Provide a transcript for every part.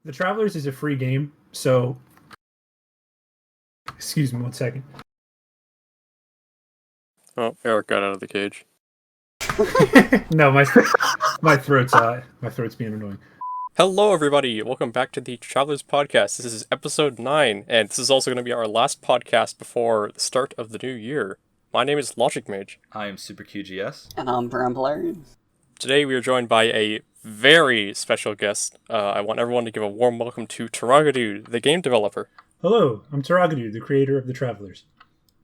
The Travelers is a free game, so excuse me 1 second. Oh, Eric got out of the cage. No, my throat's being annoying. Hello, everybody. Welcome back to the Travelers podcast. This is episode 9, and this is also going to be our last podcast before the start of the new year. My name is Logic Mage. I am Super QGS. And I'm Brambler. Today we are joined by a very special guest. I want everyone to give a warm welcome to torogadude, the game developer. Hello, I'm torogadude, the creator of The Travelers.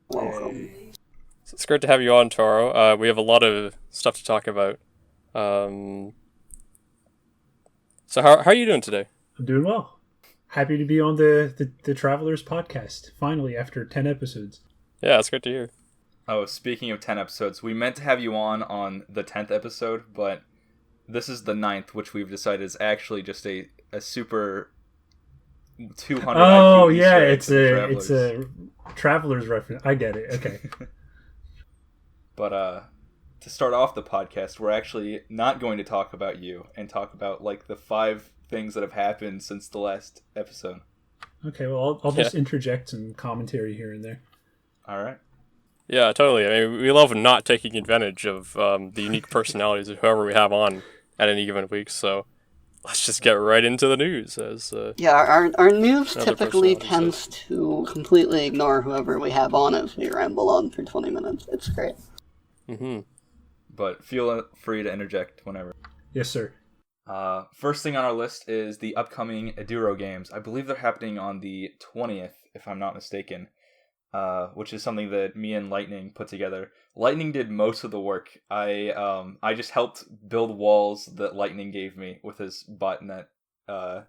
Welcome. So it's great to have you on, Toro. We have a lot of stuff to talk about. So how are you doing today? I'm doing well. Happy to be on the Travelers podcast, finally, after 10 episodes. Yeah, it's great to hear. Oh, speaking of 10 episodes, we meant to have you on the 10th episode, but this is the 9th, which we've decided is actually just a super 200 Oh, IQ yeah, Easter egg it's a Travelers reference. I get it, okay. But to start off the podcast, we're actually not going to talk about you and talk about like the 5 things that have happened since the last episode. Okay, well, I'll just interject some commentary here and there. All right. Yeah, totally. I mean, we love not taking advantage of the unique personalities of whoever we have on at any given week, so let's just get right into the news. Our news typically personality tends to completely ignore whoever we have on as we ramble on for 20 minutes. It's great. Mm-hmm. But feel free to interject whenever. Yes, sir. First thing on our list is the upcoming Enduro games. I believe they're happening on the 20th, if I'm not mistaken. Which is something that me and Lightning put together. Lightning did most of the work. I just helped build walls that Lightning gave me with his botnet, the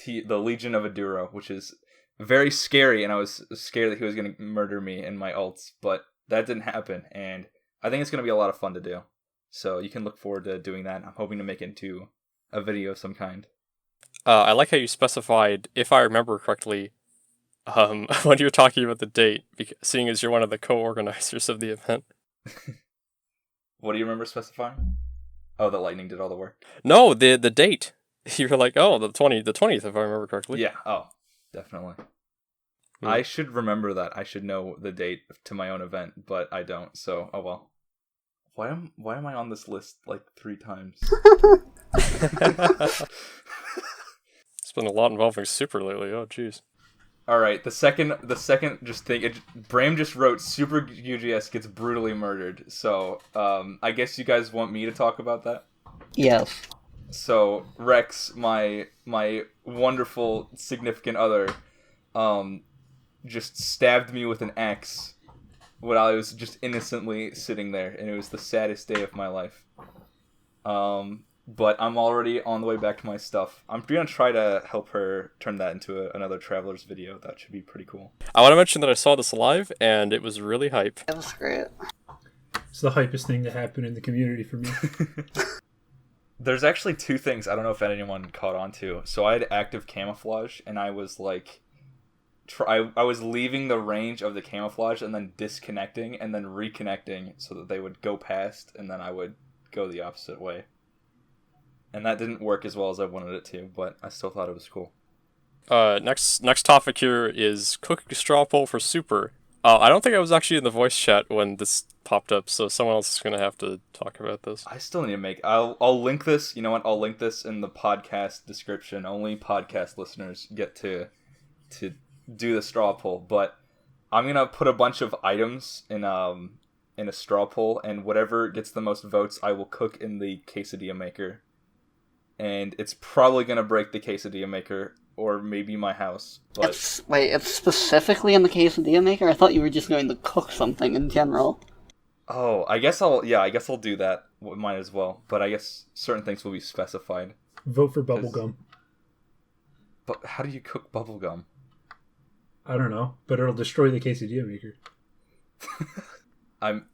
Legion of Enduro, which is very scary, and I was scared that he was going to murder me in my ults, but that didn't happen, and I think it's going to be a lot of fun to do. So you can look forward to doing that. I'm hoping to make it into a video of some kind. I like how you specified, if I remember correctly, when you were talking about the date, seeing as you're one of the co-organizers of the event. What do you remember specifying? Oh, that Lightning did all the work? No, the date. You were like, oh, the 20th, if I remember correctly. Yeah, oh, definitely. I should remember that. I should know the date to my own event, but I don't, so, oh well. Why am I on this list like 3 times? It's been a lot involving Super lately, oh jeez. Alright, the second just thing, Bram just wrote Super UGS gets brutally murdered, so, I guess you guys want me to talk about that? Yes. So, Rex, my wonderful significant other, just stabbed me with an axe when I was just innocently sitting there, and it was the saddest day of my life. But I'm already on the way back to my stuff. I'm going to try to help her turn that into another Travelers video. That should be pretty cool. I want to mention that I saw this live, and it was really hype. It was great. It's the hypest thing to happen in the community for me. There's actually 2 things I don't know if anyone caught on to. So I had active camouflage, and I was like... I was leaving the range of the camouflage and then disconnecting and then reconnecting so that they would go past, and then I would go the opposite way. And that didn't work as well as I wanted it to, but I still thought it was cool. Next topic here is cooking straw poll for Super. I don't think I was actually in the voice chat when this popped up, so someone else is going to have to talk about this. I still need to make... I'll link this, you know what, I'll link this in the podcast description. Only podcast listeners get to do the straw poll, but I'm going to put a bunch of items in a straw poll, and whatever gets the most votes, I will cook in the quesadilla maker. And it's probably going to break the quesadilla maker, or maybe my house. But It's specifically in the quesadilla maker? I thought you were just going to cook something in general. Oh, I guess I'll do that. Might as well. But I guess certain things will be specified. Vote for bubblegum. But how do you cook bubblegum? I don't know, but it'll destroy the quesadilla maker. I'm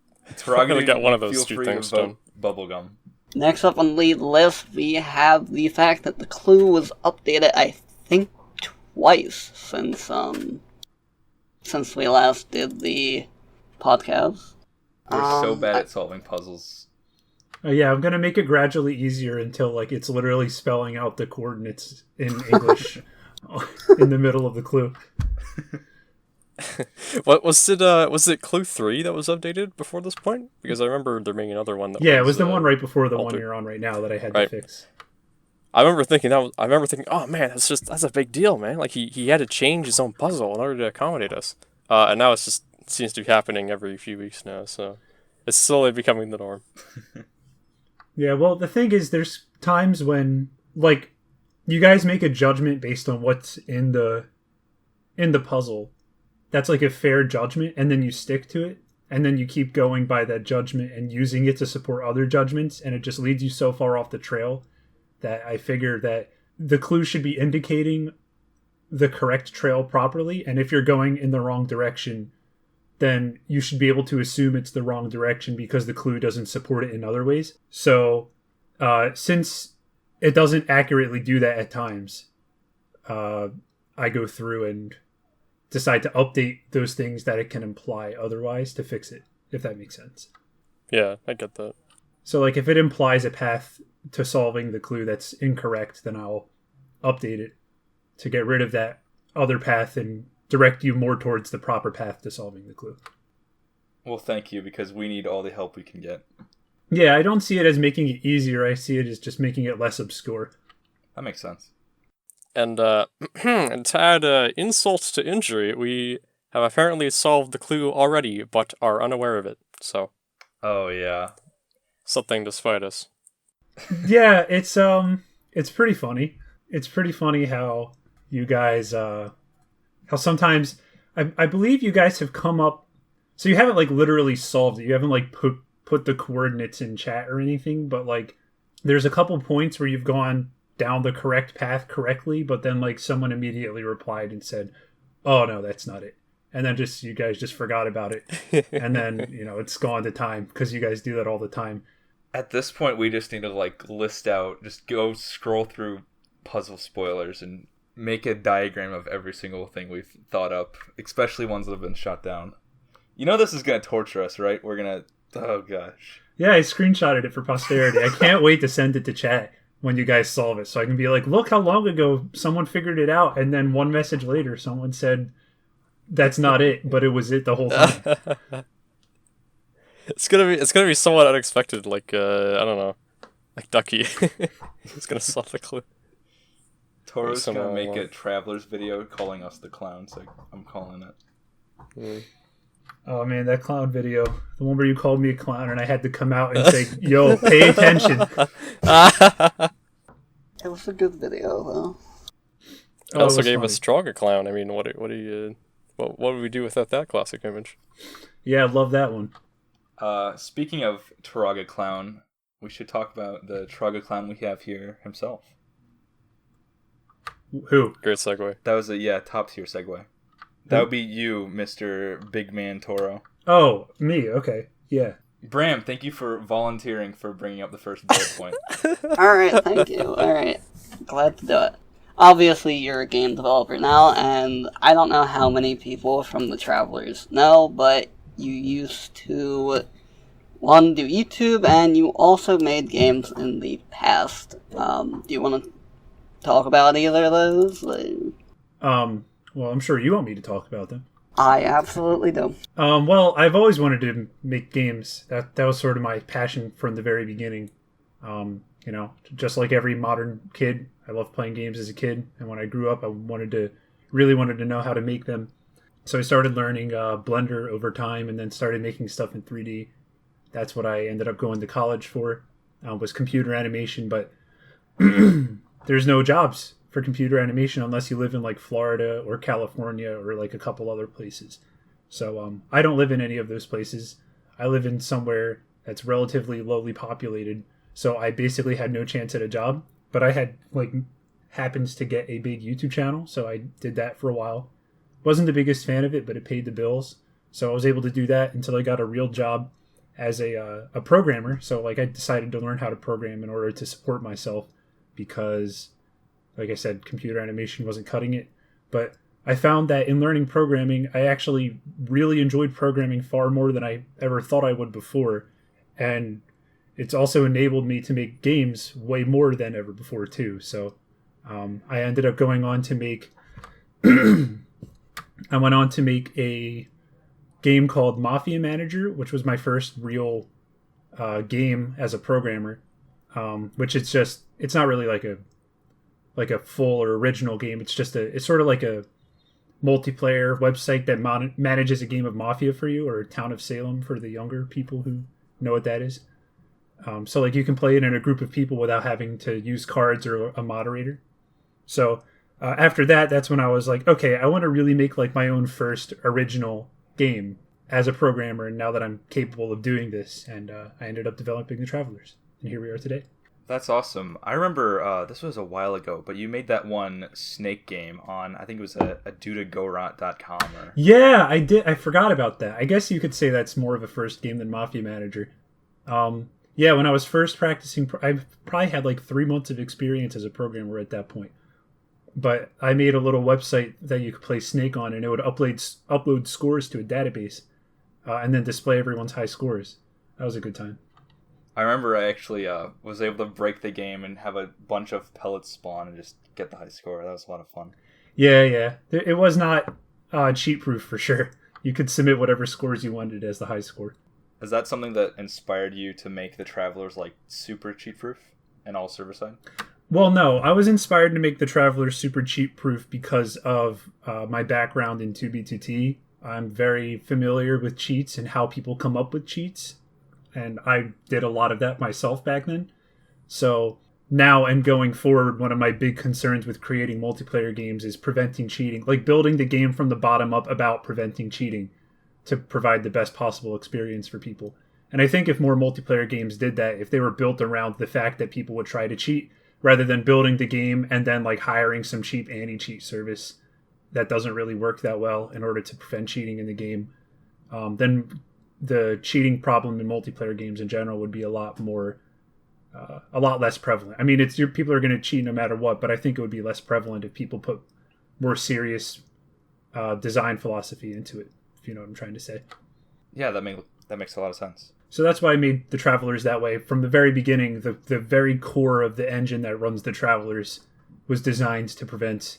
gonna get one of those feel two free things to vote bubblegum. Next up on the list, we have the fact that the clue was updated, I think, twice since we last did the podcast. We're so bad at solving puzzles. Yeah, I'm gonna make it gradually easier until like it's literally spelling out the coordinates in English in the middle of the clue. What was it? Was it Clue 3 that was updated before this point? Because I remember there being another one that Yeah, was, it was the one right before the one altered. you're on right now that I had to Right. fix. I remember thinking, oh man, that's a big deal, man. Like he had to change his own puzzle in order to accommodate us. And now it seems to be happening every few weeks now. So it's slowly becoming the norm. Yeah, well, the thing is, there's times when like you guys make a judgment based on what's in the puzzle. That's like a fair judgment, and then you stick to it, and then you keep going by that judgment and using it to support other judgments, and it just leads you so far off the trail that I figure that the clue should be indicating the correct trail properly, and if you're going in the wrong direction, then you should be able to assume it's the wrong direction because the clue doesn't support it in other ways. So, since it doesn't accurately do that at times, I go through and decide to update those things that it can imply otherwise to fix it, if that makes sense. Yeah, I get that. So, like, if it implies a path to solving the clue that's incorrect, then I'll update it to get rid of that other path and direct you more towards the proper path to solving the clue. Well, thank you, because we need all the help we can get. Yeah, I don't see it as making it easier. I see it as just making it less obscure. That makes sense. And and to add insult to injury, we have apparently solved the clue already, but are unaware of it. So Oh, yeah. something to spite us. Yeah, it's pretty funny. It's pretty funny how you guys how sometimes I believe you guys have come up, so you haven't like literally solved it. You haven't like put the coordinates in chat or anything, but like there's a couple points where you've gone down the correct path correctly, but then like someone immediately replied and said, "Oh no, that's not it." And then just you guys just forgot about it. And then, it's gone to time because you guys do that all the time. At this point, we just need to like list out, just go scroll through puzzle spoilers and make a diagram of every single thing we've thought up, especially ones that have been shot down. This is going to torture us, right? We're going to... Oh, gosh. Yeah, I screenshotted it for posterity. I can't wait to send it to chat when you guys solve it. So I can be like, look how long ago someone figured it out. And then one message later, someone said, that's not it, but it was it the whole time. It's gonna be somewhat unexpected, like I don't know, like Ducky. He's gonna solve the clue. Toro's gonna make a Travelers video calling us the clowns. So I'm calling it. Mm. Oh man, that clown video, the one where you called me a clown and I had to come out and say, "Yo, pay attention." It was a good video, though. I also gave funny. us Stronger Clown. I mean, what do you, what would we do without that classic image? Yeah, I love that one. Speaking of Toroga Clown, we should talk about the Toroga Clown we have here himself. Who? Great segue. That was a top tier segue. That would be you, Mr. Big Man Toro. Oh, me. Okay. Yeah. Bram, thank you for volunteering for bringing up the first bullet point. Alright, thank you. Alright. Glad to do it. Obviously, you're a game developer now, and I don't know how many people from the Travelers know, but you used to, one, do YouTube, and you also made games in the past. Do you want to talk about either of those? Well, I'm sure you want me to talk about them. I absolutely do. Well, I've always wanted to make games. That was sort of my passion from the very beginning. Just like every modern kid, I loved playing games as a kid. And when I grew up, I really wanted to know how to make them. So I started learning Blender over time and then started making stuff in 3D. That's what I ended up going to college for, was computer animation. But there's no jobs for computer animation unless you live in like Florida or California or like a couple other places. So I don't live in any of those places. I live in somewhere that's relatively lowly populated. So I basically had no chance at a job, but I had happens to get a big YouTube channel. So I did that for a while. Wasn't the biggest fan of it, but it paid the bills. So I was able to do that until I got a real job as a programmer. So I decided to learn how to program in order to support myself because, like I said, computer animation wasn't cutting it. But I found that in learning programming, I actually really enjoyed programming far more than I ever thought I would before. And it's also enabled me to make games way more than ever before too. So I ended up going on to make I went on to make a game called Mafia Manager, which was my first real game as a programmer. Which it's not really like a full or original game. It's sort of like a multiplayer website that manages a game of Mafia for you, or Town of Salem for the younger people who know what that is. So like you can play it in a group of people without having to use cards or a moderator. So after that, that's when I was like, okay, I want to really make like my own first original game as a programmer. And now that I'm capable of doing this, and I ended up developing The Travelers, and here we are today. That's awesome. I remember this was a while ago, but you made that one snake game on, I think it was a torogadude.com. Or... Yeah, I did. I forgot about that. I guess you could say that's more of a first game than Mafia Manager. Yeah, when I was first practicing, I probably had like 3 months of experience as a programmer at that point. But I made a little website that you could play Snake on, and it would upload scores to a database, and then display everyone's high scores. That was a good time. I remember I actually was able to break the game and have a bunch of pellets spawn and just get the high score. That was a lot of fun. Yeah. It was not cheat-proof for sure. You could submit whatever scores you wanted as the high score. Is that something that inspired you to make the Travelers like super cheat-proof and all server-side? Well, no. I was inspired to make the Travelers super cheat-proof because of my background in 2B2T. I'm very familiar with cheats and how people come up with cheats. And I did a lot of that myself back then. So now and going forward, one of my big concerns with creating multiplayer games is preventing cheating. Like building the game from the bottom up about preventing cheating to provide the best possible experience for people. And I think if more multiplayer games did that, if they were built around the fact that people would try to cheat, rather than building the game and then like hiring some cheap anti-cheat service that doesn't really work that well in order to prevent cheating in the game, then the cheating problem in multiplayer games in general would be a lot less prevalent. I mean, people are going to cheat no matter what, but I think it would be less prevalent if people put more serious design philosophy into it, if you know what I'm trying to say. Yeah, that makes a lot of sense. So that's why I made the Travelers that way. From the very beginning, the very core of the engine that runs the Travelers was designed to prevent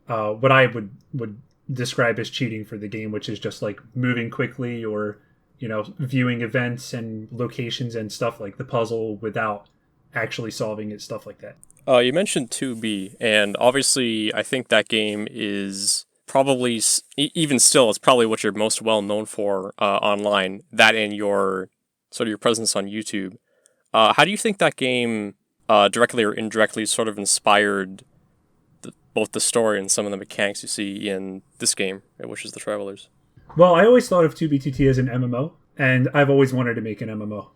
what I would describe as cheating for the game, which is just like moving quickly or viewing events and locations and stuff like the puzzle without actually solving it, stuff like that. You mentioned 2B, and obviously I think that game is probably, even still, it's probably what you're most well known for online, that and your presence on YouTube. How do you think that game, directly or indirectly, sort of inspired both the story and some of the mechanics you see in this game, which is The Travelers? Well, I always thought of 2B2T as an MMO, and I've always wanted to make an MMO.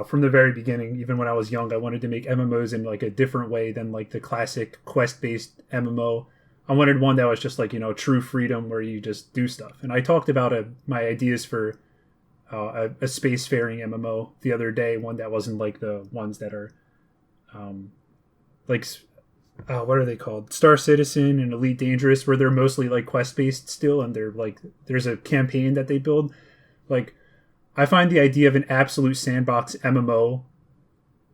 From the very beginning, even when I was young, I wanted to make MMOs in like a different way than like the classic quest-based MMO. I wanted one that was just like, true freedom where you just do stuff. And I talked about my ideas for a spacefaring MMO the other day, one that wasn't like the ones that are what are they called? Star Citizen and Elite Dangerous, where they're mostly like quest-based still, and they're like there's a campaign that they build. Like, I find the idea of an absolute sandbox MMO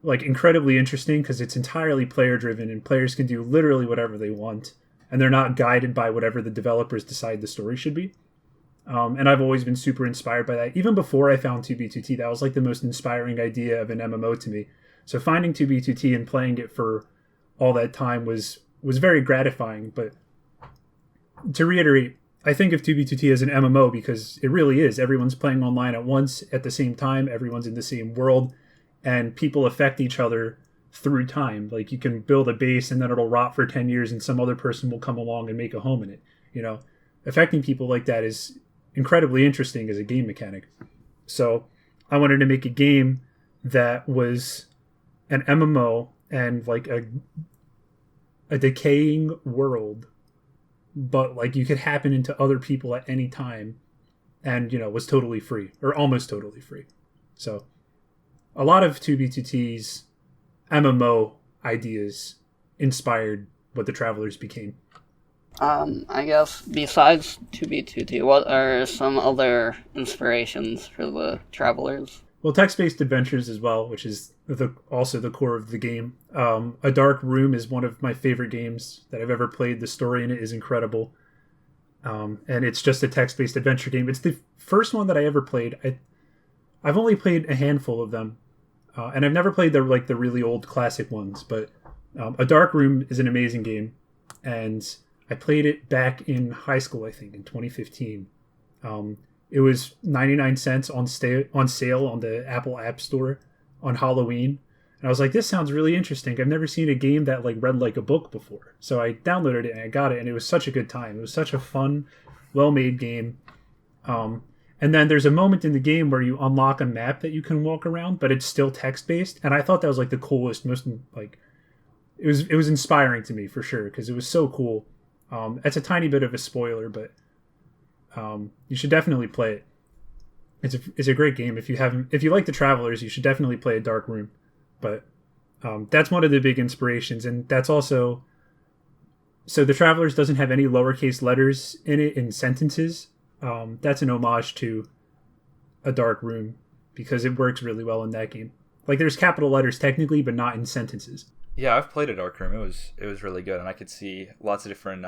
like incredibly interesting because it's entirely player-driven and players can do literally whatever they want, and they're not guided by whatever the developers decide the story should be. And I've always been super inspired by that. Even before I found 2B2T, that was like the most inspiring idea of an MMO to me. So finding 2B2T and playing it for all that time was very gratifying. But to reiterate, I think of 2B2T as an MMO because it really is. Everyone's playing online at once at the same time. Everyone's in the same world, and people affect each other through time. Like, you can build a base and then it'll rot for 10 years and some other person will come along and make a home in it. Affecting people like that is incredibly interesting as a game mechanic. So I wanted to make a game that was an MMO and like a decaying world, but like you could happen into other people at any time, and was totally free or almost totally free. So a lot of 2B2T's MMO ideas inspired what the Travelers became. I guess besides 2B2T, what are some other inspirations for the Travelers? Well, text-based adventures as well, which is also the core of the game. A Dark Room is one of my favorite games that I've ever played. The story in it is incredible, and it's just a text-based adventure game. It's the first one that I ever played. I've only played a handful of them, and I've never played the really old classic ones. But A Dark Room is an amazing game, and I played it back in high school, I think, in 2015. It was 99 cents on sale on the Apple App Store on Halloween. And I was like, this sounds really interesting. I've never seen a game that read like a book before. So I downloaded it and I got it, and it was such a good time. It was such a fun, well-made game. And then there's a moment in the game where you unlock a map that you can walk around, but it's still text-based. And I thought that was the coolest, most it was inspiring to me for sure, because it was so cool. It's a tiny bit of a spoiler, but you should definitely play it. It's a great game. If you like the Travelers, you should definitely play A Dark Room. But that's one of the big inspirations, and that's also so the Travelers doesn't have any lowercase letters in it in sentences. That's an homage to A Dark Room because it works really well in that game. There's capital letters technically, but not in sentences. Yeah, I've played A Dark Room. It was really good, and I could see lots of different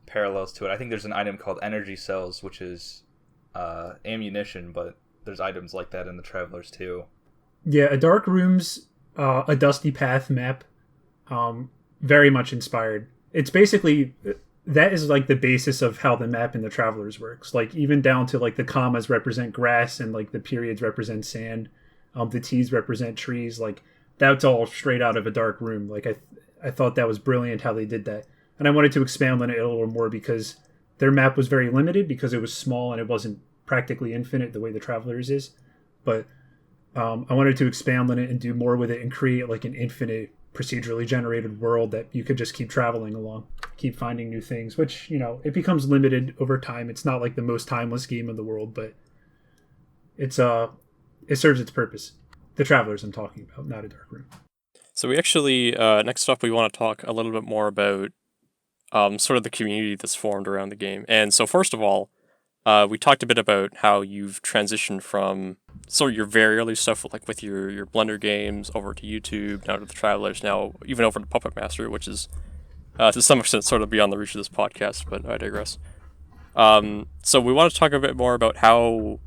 parallels to it. I think there's an item called energy cells, which is ammunition, but there's items like that in the Travelers too. Yeah, A Dark Room's a Dusty Path map, very much inspired. It's basically that is the basis of how the map in the Travelers works. Even down to the commas represent grass and the periods represent sand, the T's represent trees. That's all straight out of A Dark Room. I thought that was brilliant how they did that. And I wanted to expand on it a little more because their map was very limited because it was small and it wasn't practically infinite the way the Travelers is. But I wanted to expand on it and do more with it and create an infinite procedurally generated world that you could just keep traveling along, keep finding new things, which, it becomes limited over time. It's not the most timeless game in the world, but it serves its purpose. The Travelers I'm talking about, not A Dark Room. So we actually, next up, we want to talk a little bit more about sort of the community that's formed around the game. And so first of all, we talked a bit about how you've transitioned from sort of your very early stuff with your Blender games over to YouTube, now to the Travelers, now even over to Puppet Master, which is to some extent sort of beyond the reach of this podcast, but I digress. So we want to talk a bit more about how,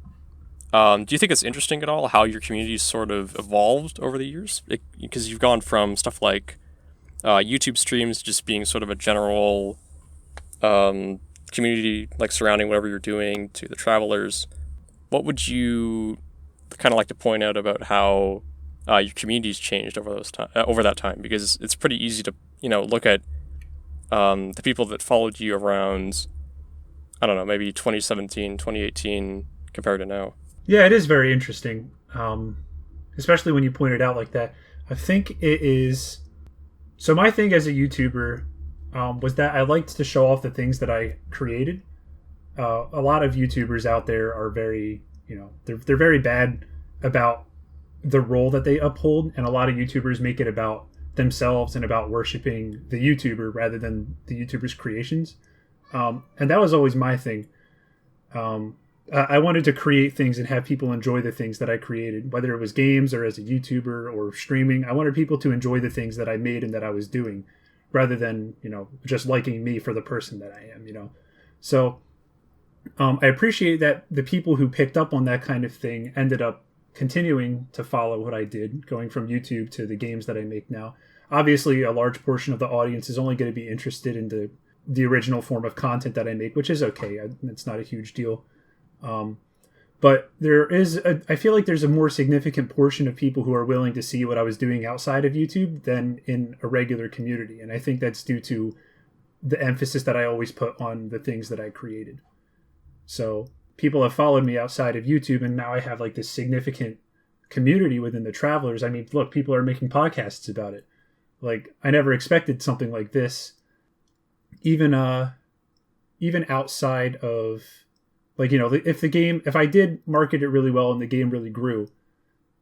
do you think it's interesting at all how your community sort of evolved over the years? Because you've gone from stuff like YouTube streams just being sort of a general community surrounding whatever you're doing to the Travelers. What would you kind of like to point out about how your community's changed over that time? Because it's pretty easy to look at the people that followed you around, I don't know, maybe 2017, 2018 compared to now. Yeah, it is very interesting, especially when you point it out like that. I think it is. So my thing as a YouTuber was that I liked to show off the things that I created. A lot of YouTubers out there are very, they're very bad about the role that they uphold, and a lot of YouTubers make it about themselves and about worshiping the YouTuber rather than the YouTuber's creations. And that was always my thing. I wanted to create things and have people enjoy the things that I created, whether it was games or as a YouTuber or streaming. I wanted people to enjoy the things that I made and that I was doing, rather than, just liking me for the person that I am, So I appreciate that the people who picked up on that kind of thing ended up continuing to follow what I did, going from YouTube to the games that I make now. Obviously, a large portion of the audience is only going to be interested in the original form of content that I make, which is okay. It's not a huge deal. But I feel like there's a more significant portion of people who are willing to see what I was doing outside of YouTube than in a regular community. And I think that's due to the emphasis that I always put on the things that I created. So people have followed me outside of YouTube, and now I have this significant community within the Travelers. I mean, look, people are making podcasts about it. I never expected something like this. Even outside of if I did market it really well and the game really grew,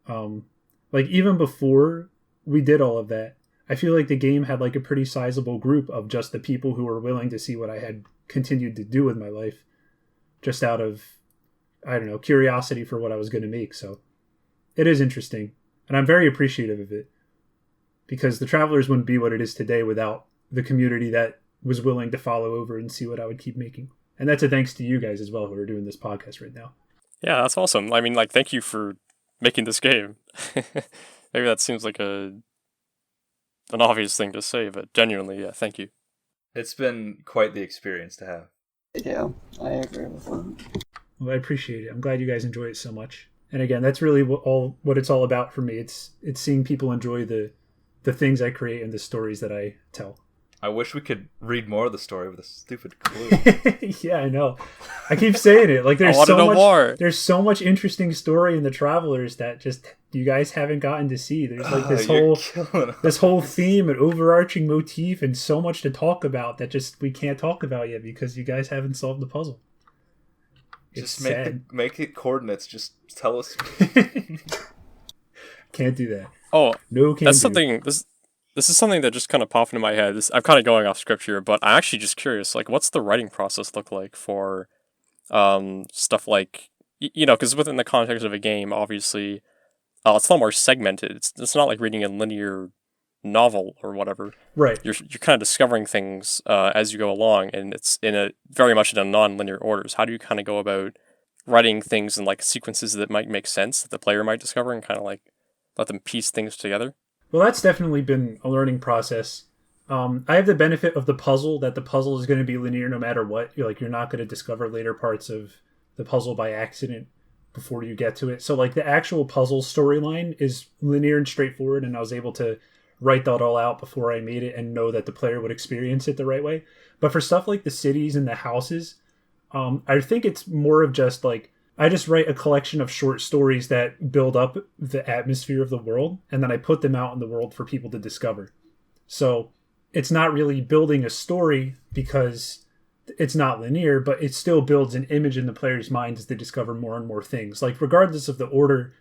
even before we did all of that, I feel like the game had a pretty sizable group of just the people who were willing to see what I had continued to do with my life, just out of I don't know, curiosity for what I was going to make. So it is interesting, and I'm very appreciative of it, because the Travelers wouldn't be what it is today without the community that was willing to follow over and see what I would keep making. And that's a thanks to you guys as well who are doing this podcast right now. Yeah, that's awesome. I mean, like, thank you for making this game. Maybe that seems like an obvious thing to say, but genuinely, yeah, thank you. It's been quite the experience to have. Yeah, I agree with that. Well, I appreciate it. I'm glad you guys enjoy it so much. And again, that's really what it's all about for me. It's seeing people enjoy the things I create and the stories that I tell. I wish we could read more of the story with a stupid clue. Yeah, I know. I keep saying it. Like there's more. There's so much interesting story in the Travelers that just you guys haven't gotten to see. There's like this whole theme and overarching motif and so much to talk about that just we can't talk about yet because you guys haven't solved the puzzle. Just make it coordinates. Just tell us. Can't do that. Oh, no, can't. That's something. This is something that just kind of popped into my head. I'm kind of going off script here, but I'm actually just curious. Like, what's the writing process look like for stuff like, because within the context of a game, obviously, it's a lot more segmented. It's not like reading a linear novel or whatever. Right. You're kind of discovering things as you go along, and it's very much in a non-linear order. So how do you kind of go about writing things in like sequences that might make sense that the player might discover and kind of like let them piece things together? Well, that's definitely been a learning process. I have the benefit of the puzzle, that the puzzle is going to be linear no matter what. You're not going to discover later parts of the puzzle by accident before you get to it. So like the actual puzzle storyline is linear and straightforward, and I was able to write that all out before I made it and know that the player would experience it the right way. But for stuff like the cities and the houses, I think it's more of just like, I just write a collection of short stories that build up the atmosphere of the world, and then I put them out in the world for people to discover. So it's not really building a story because it's not linear, but it still builds an image in the player's mind as they discover more and more things. Like regardless of the order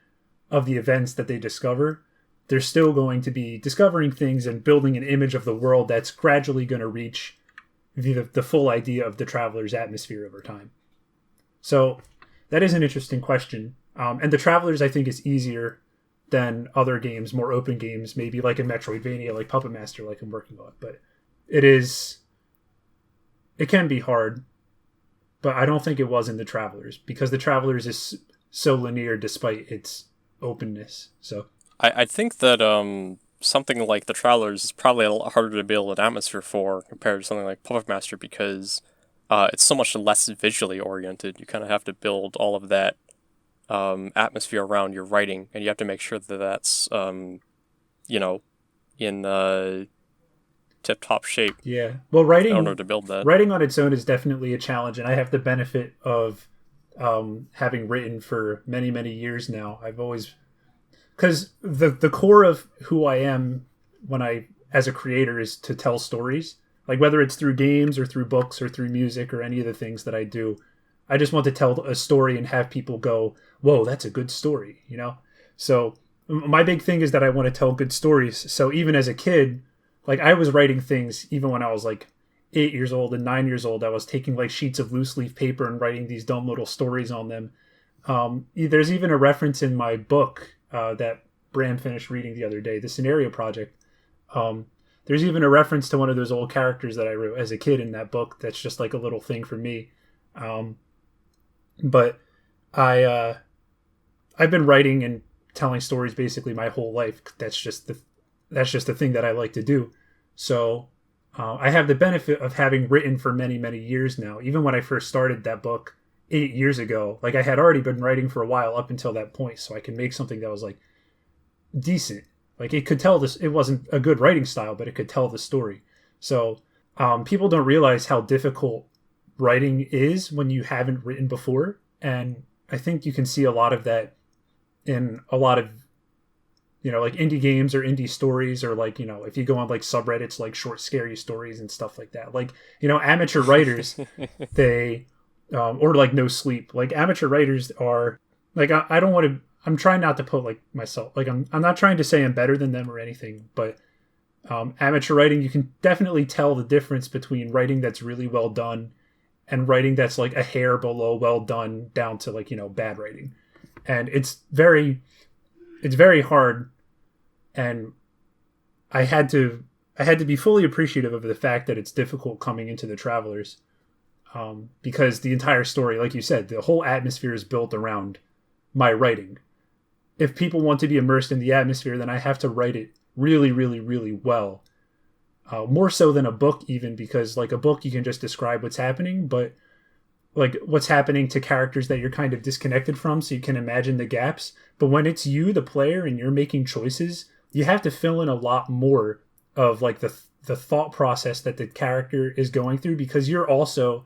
of the events that they discover, they're still going to be discovering things and building an image of the world that's gradually going to reach the full idea of the Traveler's atmosphere over time. So that is an interesting question. And the Travelers, I think, is easier than other games, more open games, maybe like a Metroidvania, like Puppet Master, like I'm working on. But it can be hard, but I don't think it was in the Travelers, because the Travelers is so linear despite its openness. So I think that something like the Travelers is probably a lot harder to build an atmosphere for compared to something like Puppet Master, because it's so much less visually oriented. You kind of have to build all of that atmosphere around your writing, and you have to make sure that that's, in tip-top shape. Yeah. Well, writing in order to build that. Writing on its own is definitely a challenge, and I have the benefit of having written for many, many years now. I've always... Because the core of who I am as a creator is to tell stories. Like whether it's through games or through books or through music or any of the things that I do, I just want to tell a story and have people go, whoa, that's a good story, So my big thing is that I want to tell good stories. So even as a kid, like I was writing things even when I was like 8 years old and 9 years old. I was taking like sheets of loose leaf paper and writing these dumb little stories on them. There's even a reference in my book that Bram finished reading the other day, the Scenario Project. There's even a reference to one of those old characters that I wrote as a kid in that book. That's just like a little thing for me. But I've been writing and telling stories basically my whole life. That's just the thing that I like to do. So I have the benefit of having written for many, many years now. Even when I first started that book 8 years ago, like I had already been writing for a while up until that point. So I can make something that was like decent. Like it could tell this, it wasn't a good writing style, but it could tell the story. So people don't realize how difficult writing is when you haven't written before. And I think you can see a lot of that in a lot of, like indie games or indie stories, or like, if you go on like subreddits, like short, scary stories and stuff like that. Like, amateur writers, they, or like No Sleep, like amateur writers are like, I don't want to, I'm trying not to put like myself, like I'm not trying to say I'm better than them or anything, but amateur writing, you can definitely tell the difference between writing that's really well done and writing that's like a hair below well done down to like, bad writing. And it's very hard. And I had to be fully appreciative of the fact that it's difficult coming into the Travelers, because the entire story, like you said, the whole atmosphere is built around my writing. If people want to be immersed in the atmosphere, then I have to write it really, really, really well. More so than a book, even, because like a book, you can just describe what's happening, but like what's happening to characters that you're kind of disconnected from, so you can imagine the gaps. But when it's you, the player, and you're making choices, you have to fill in a lot more of like the thought process that the character is going through, because you're also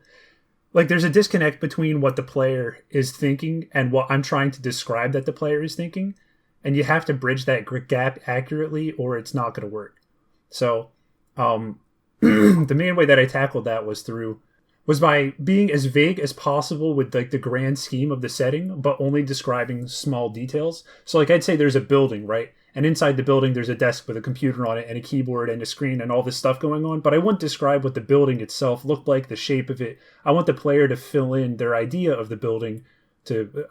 like, there's a disconnect between what the player is thinking and what I'm trying to describe that the player is thinking, and you have to bridge that gap accurately or it's not going to work. So the main way that I tackled that was by being as vague as possible with like the grand scheme of the setting, but only describing small details. So like I'd say there's a building, right? And inside the building, there's a desk with a computer on it and a keyboard and a screen and all this stuff going on. But I wouldn't describe what the building itself looked like, the shape of it. I want the player to fill in their idea of the building.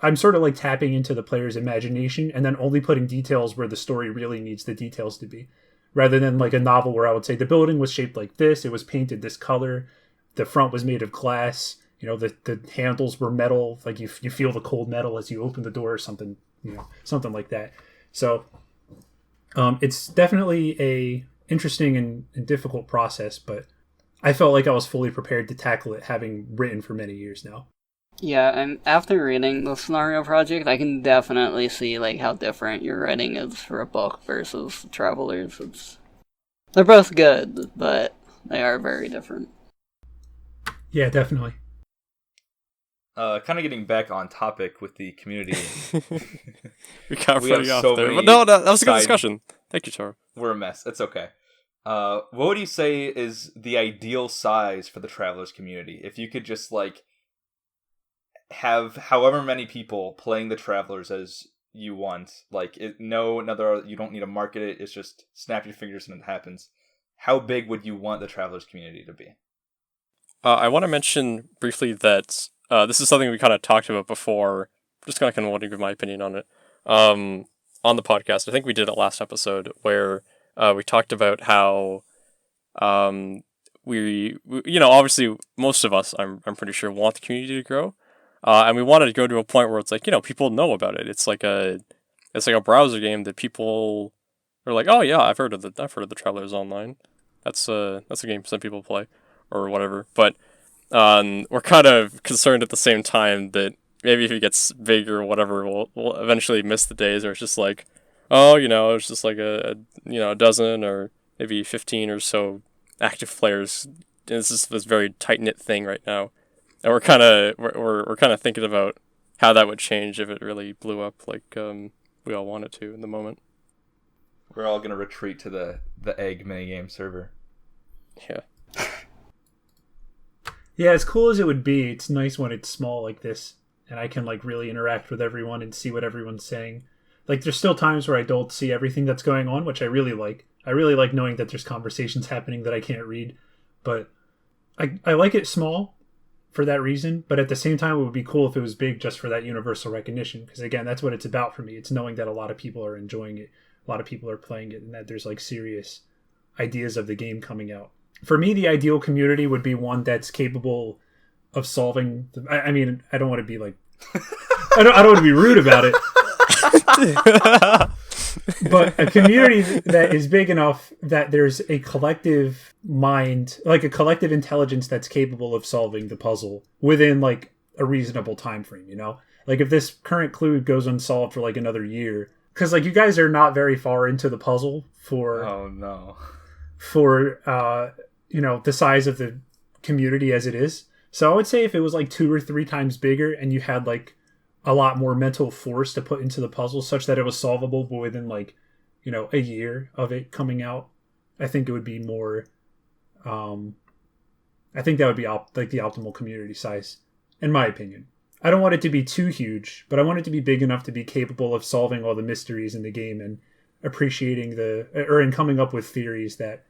I'm sort of like tapping into the player's imagination and then only putting details where the story really needs the details to be. Rather than like a novel where I would say the building was shaped like this, it was painted this color, the front was made of glass, the handles were metal, like you feel the cold metal as you open the door or something, something like that. So it's definitely a interesting and difficult process, but I felt like I was fully prepared to tackle it, having written for many years now. Yeah, and after reading the Scenario Project, I can definitely see like how different your writing is for a book versus Travelers. They're both good, but they are very different. Yeah, definitely. Kind of getting back on topic with the community. we got We pretty have off so there. many But no, that was a good side- discussion. Thank you, Toro. We're a mess. It's okay. What would you say is the ideal size for the Travelers community? If you could just like have however many people playing the Travelers as you want, like you don't need to market it. It's just snap your fingers and it happens. How big would you want the Travelers community to be? I want to mention briefly that this is something we kind of talked about before. Just kind of want to give my opinion on it. On the podcast, I think we did it last episode where we talked about how we obviously most of us, I'm pretty sure, want the community to grow, and we wanted to go to a point where it's like people know about it. It's like a browser game that people are like, oh yeah, I've heard of the Travelers Online. That's a game some people play or whatever. But we're kind of concerned at the same time that maybe if it gets big or whatever, we'll eventually miss the days where it's just like, oh, it's just like a dozen or maybe 15 or so active players. This is this very tight knit thing right now, and we're kind of thinking about how that would change if it really blew up like we all want it to in the moment. We're all gonna retreat to the egg minigame server. Yeah. Yeah, as cool as it would be, it's nice when it's small like this, and I can like really interact with everyone and see what everyone's saying. Like, there's still times where I don't see everything that's going on, which I really like. I really like knowing that there's conversations happening that I can't read, but I like it small for that reason. But at the same time, it would be cool if it was big just for that universal recognition, because again, that's what it's about for me. It's knowing that a lot of people are enjoying it, a lot of people are playing it, and that there's like serious ideas of the game coming out. For me, the ideal community would be one that's capable of solving. I mean, I don't want to be like, I don't want to be rude about it, but a community that is big enough that there's a collective mind, like a collective intelligence that's capable of solving the puzzle within like a reasonable time frame. Like if this current clue goes unsolved for like another year, because like you guys are not very far into the puzzle for. Oh no. For the size of the community as it is. So I would say if it was like 2 or 3 times bigger and you had like a lot more mental force to put into the puzzle such that it was solvable within like a year of it coming out, I think it would be more I think that would be like the optimal community size in my opinion. I don't want it to be too huge, but I want it to be big enough to be capable of solving all the mysteries in the game and appreciating and coming up with theories that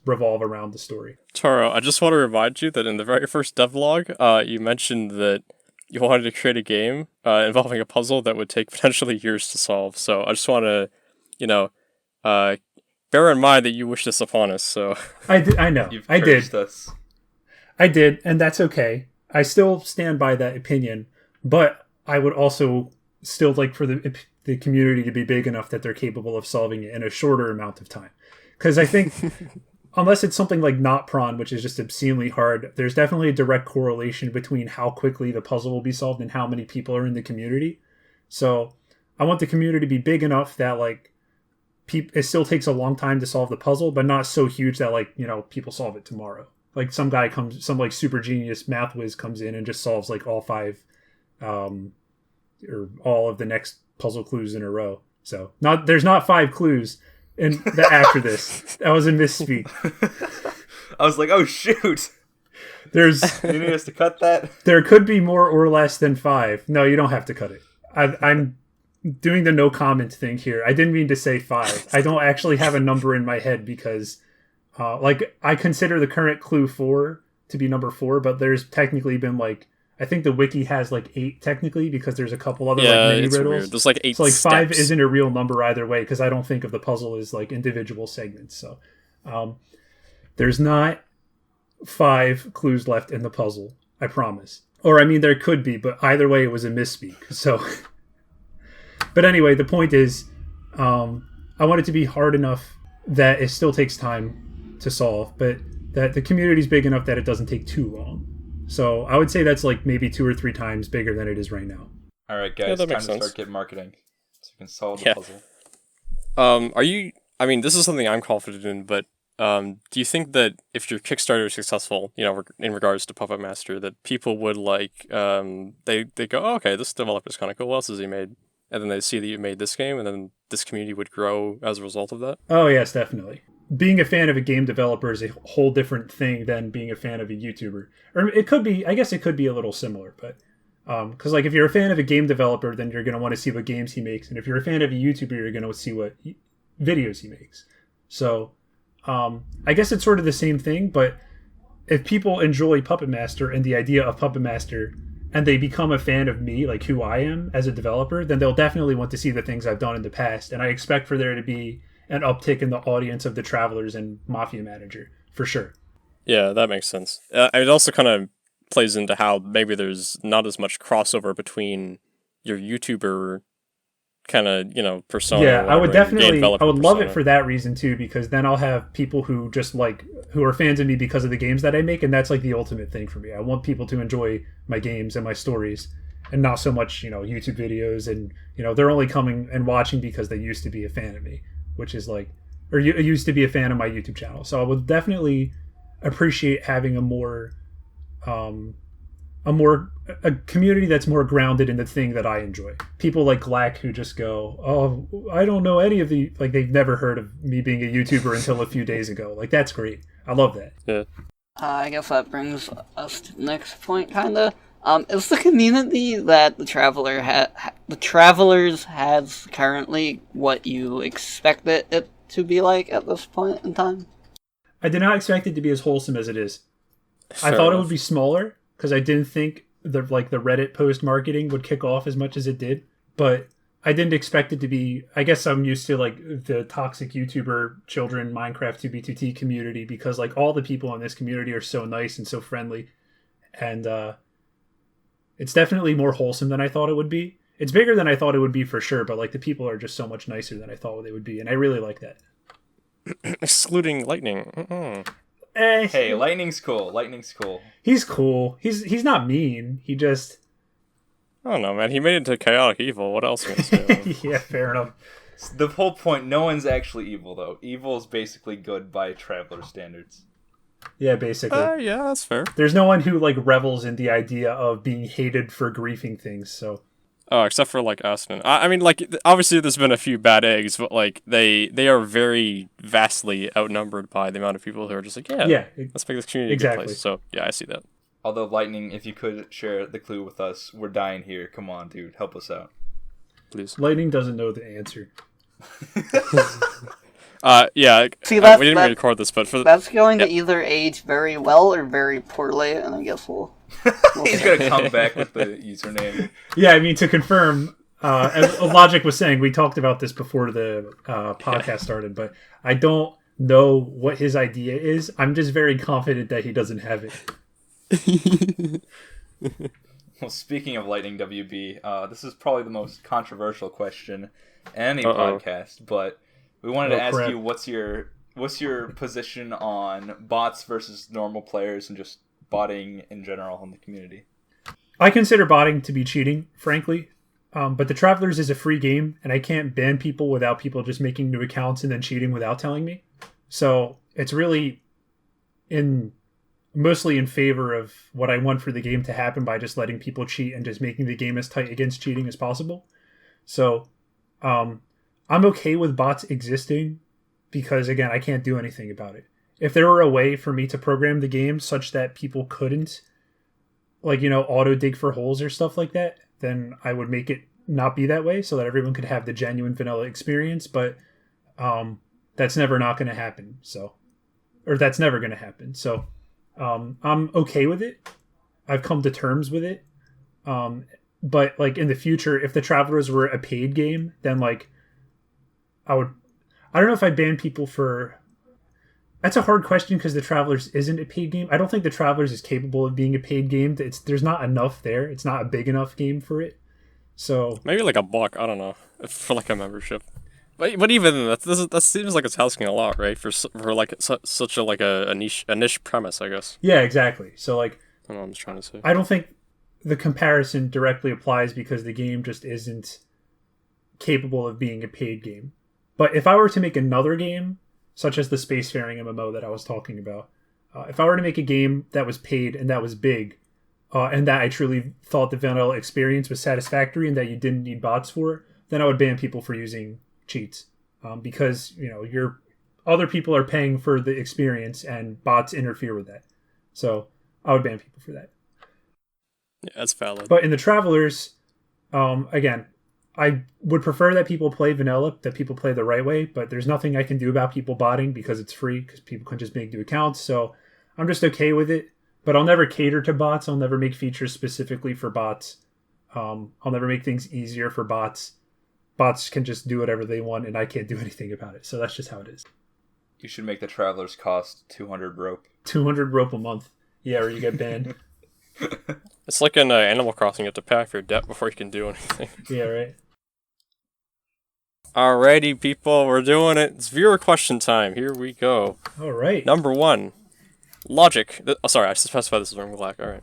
revolve around the story. Toro, I just want to remind you that in the very first devlog, you mentioned that you wanted to create a game involving a puzzle that would take potentially years to solve. So I just want to, bear in mind that you wish this upon us. So I did. I know. You've I did. cursed us. I did, and that's okay. I still stand by that opinion, but I would also still like for the community to be big enough that they're capable of solving it in a shorter amount of time. Because I think, unless it's something like Not Prawn, which is just obscenely hard, there's definitely a direct correlation between how quickly the puzzle will be solved and how many people are in the community. So I want the community to be big enough that like it still takes a long time to solve the puzzle, but not so huge that like, people solve it tomorrow. Like some like super genius math whiz comes in and just solves like all 5 or all of the next puzzle clues in a row. So there's not 5 clues after this. That was a misspeak. I was like, oh shoot. You need us to cut that? There could be more or less than 5. No, you don't have to cut it. I'm doing the no comment thing here. I didn't mean to say 5. I don't actually have a number in my head because I consider the current clue 4 to be number 4, but there's technically been like, I think the wiki has like 8 technically because there's a couple other mini it's riddles. weird. There's like 8 so like steps. 5 isn't a real number either way because I don't think of the puzzle as like individual segments. So there's not 5 clues left in the puzzle. I promise. Or I mean there could be, but either way it was a misspeak. So, but anyway, the point is, I want it to be hard enough that it still takes time to solve, but that the community is big enough that it doesn't take too long. So I would say that's like maybe 2 or 3 times bigger than it is right now. All right, guys, that time makes to sense. start getting marketing so we can solve the puzzle. This is something I'm confident in, but do you think that if your Kickstarter is successful, in regards to Puppet Master, that people would like, they go, oh, okay, this developer's kind of cool, what else has he made? And then they see that you made this game, and then this community would grow as a result of that? Oh, yes, definitely. Being a fan of a game developer is a whole different thing than being a fan of a YouTuber. Or it could be, I guess it could be a little similar, but because like if you're a fan of a game developer, then you're going to want to see what games he makes. And if you're a fan of a YouTuber, you're going to see what videos he makes. So I guess it's sort of the same thing, but if people enjoy Puppet Master and the idea of Puppet Master and they become a fan of me, like who I am as a developer, then they'll definitely want to see the things I've done in the past. And I expect for there to be an uptick in the audience of the Travelers and Mafia Manager, for sure. Yeah, that makes sense. It also kind of plays into how maybe there's not as much crossover between your YouTuber kind of, persona. Yeah, I would love it persona. for that reason too, because then I'll have people who just who are fans of me because of the games that I make, and that's like the ultimate thing for me. I want people to enjoy my games and my stories, and not so much, YouTube videos, and, they're only coming and watching because they used to be a fan of me, which is like, or you used to be a fan of my YouTube channel. So I would definitely appreciate having a community that's more grounded in the thing that I enjoy. People like Glack who just go, oh, I don't know any of the, like they've never heard of me being a YouTuber until a few days ago. Like that's great. I love that. Yeah. I guess that brings us to the next point, kinda. Is the community that the Travelers has currently what you expected it to be like at this point in time? I did not expect it to be as wholesome as it is. Fair I thought it enough. would be smaller because I didn't think the Reddit post marketing would kick off as much as it did. But I didn't expect it to be. I guess I'm used to like the toxic YouTuber children Minecraft 2B2T community because like all the people in this community are so nice and so friendly, and it's definitely more wholesome than I thought it would be. It's bigger than I thought it would be for sure, but like the people are just so much nicer than I thought they would be, and I really like that. Excluding Lightning. Hey, Lightning's cool. He's cool. He's not mean. He just I don't know, man. He made it into chaotic evil. What else can I say? yeah, fair enough. The whole point, no one's actually evil, though. Evil is basically good by Traveler standards. Yeah, basically. Yeah, that's fair. There's no one who like revels in the idea of being hated for griefing things. So, Oh, except for like Aspen. I mean, like obviously there's been a few bad eggs, but like they are very vastly outnumbered by the amount of people who are just like, yeah, let's make this community a good place. So yeah, I see that. Although Lightning, if you could share the clue with us, we're dying here. Come on, dude, help us out. Please. Lightning doesn't know the answer. Yeah. See, We didn't record this, but for that's going to either age very well or very poorly, and I guess we'll He's gonna come back with the username. Yeah, I mean, to confirm, as Logic was saying, we talked about this before the podcast started, but I don't know what his idea is. I'm just very confident that he doesn't have it. Well, speaking of Lightning WB, this is probably the most controversial question in any podcast, but we wanted to ask you what's your position on bots versus normal players and just botting in general in the community. I consider botting to be cheating, frankly. But the Travelers is a free game, and I can't ban people without people just making new accounts and then cheating without telling me. So it's really mostly in favor of what I want for the game to happen by just letting people cheat and just making the game as tight against cheating as possible. So I'm okay with bots existing because, again, I can't do anything about it. If there were a way for me to program the game such that people couldn't, auto dig for holes or stuff like that, then I would make it not be that way so that everyone could have the genuine vanilla experience. But that's never going to happen. So I'm okay with it. I've come to terms with it. But in the future, if the Travelers were a paid game, then I don't know if I'd ban people for. That's a hard question because the Travelers isn't a paid game. I don't think the Travelers is capable of being a paid game. There's not enough there. It's not a big enough game for it. So maybe $1, I don't know, for a membership. But even that seems like it's asking a lot, right? For such a niche premise, I guess. Yeah, exactly. So I don't know what I'm trying to say. I don't think the comparison directly applies because the game just isn't capable of being a paid game. But if I were to make another game, such as the Spacefaring MMO that I was talking about, if I were to make a game that was paid and that was big, and that I truly thought the vanilla experience was satisfactory and that you didn't need bots for, then I would ban people for using cheats, because your other people are paying for the experience and bots interfere with that. So I would ban people for that. Yeah, that's valid. But in the Travelers, again, I would prefer that people play vanilla, that people play the right way, but there's nothing I can do about people botting because it's free, because people can just make new accounts. So I'm just okay with it, but I'll never cater to bots. I'll never make features specifically for bots. I'll never make things easier for bots. Bots can just do whatever they want, and I can't do anything about it. So that's just how it is. You should make the Travelers cost 200 rope. 200 rope a month. Yeah, or you get banned. It's like in Animal Crossing, you have to pay off your debt before you can do anything. Yeah, right. Alrighty, people, we're doing it. It's viewer question time. Here we go. All right. Number 1. Logic. Sorry, I specified this as wrong. Black. Alright.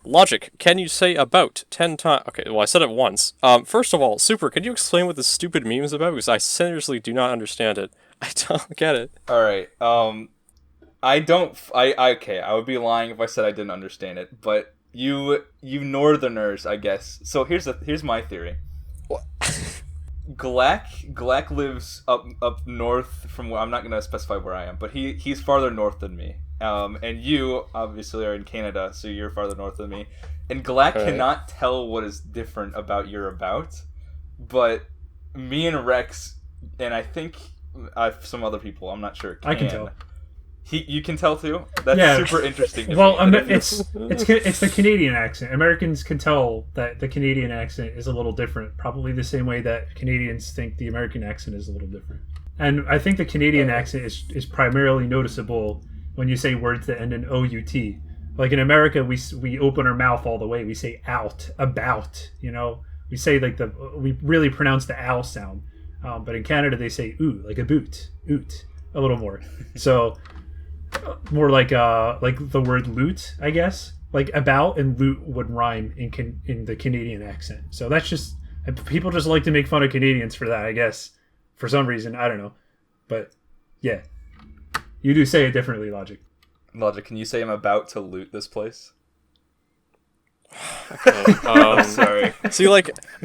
Logic, can you say about 10 times? Okay, well, I said it once. First of all, Super, can you explain what this stupid meme is about? Because I seriously do not understand it. I don't get it. Alright, okay, I would be lying if I said I didn't understand it, but you Northerners, I guess. So here's my theory. What? Glack lives up north from where I'm not gonna specify where I am, but he's farther north than me. And you obviously are in Canada, so you're farther north than me. And Glack cannot tell what is different about your about, but me and Rex, and I think some other people, I'm not sure. I can tell. You can tell too? That's super interesting to well, me. It's the Canadian accent. Americans can tell that the Canadian accent is a little different, probably the same way that Canadians think the American accent is a little different. And I think the Canadian accent is primarily noticeable when you say words that end in O-U-T. Like in America, we open our mouth all the way. We say out, about, We say we really pronounce the ow sound. But in Canada, they say ooh, like a boot, oot, a little more. So more like the word loot, I guess. Like about and loot would rhyme in the Canadian accent. So that's just, people just like to make fun of Canadians for that, I guess. For some reason, I don't know. But yeah. You do say it differently, Logic. Logic, can you say I'm about to loot this place? Okay. I'm sorry. See,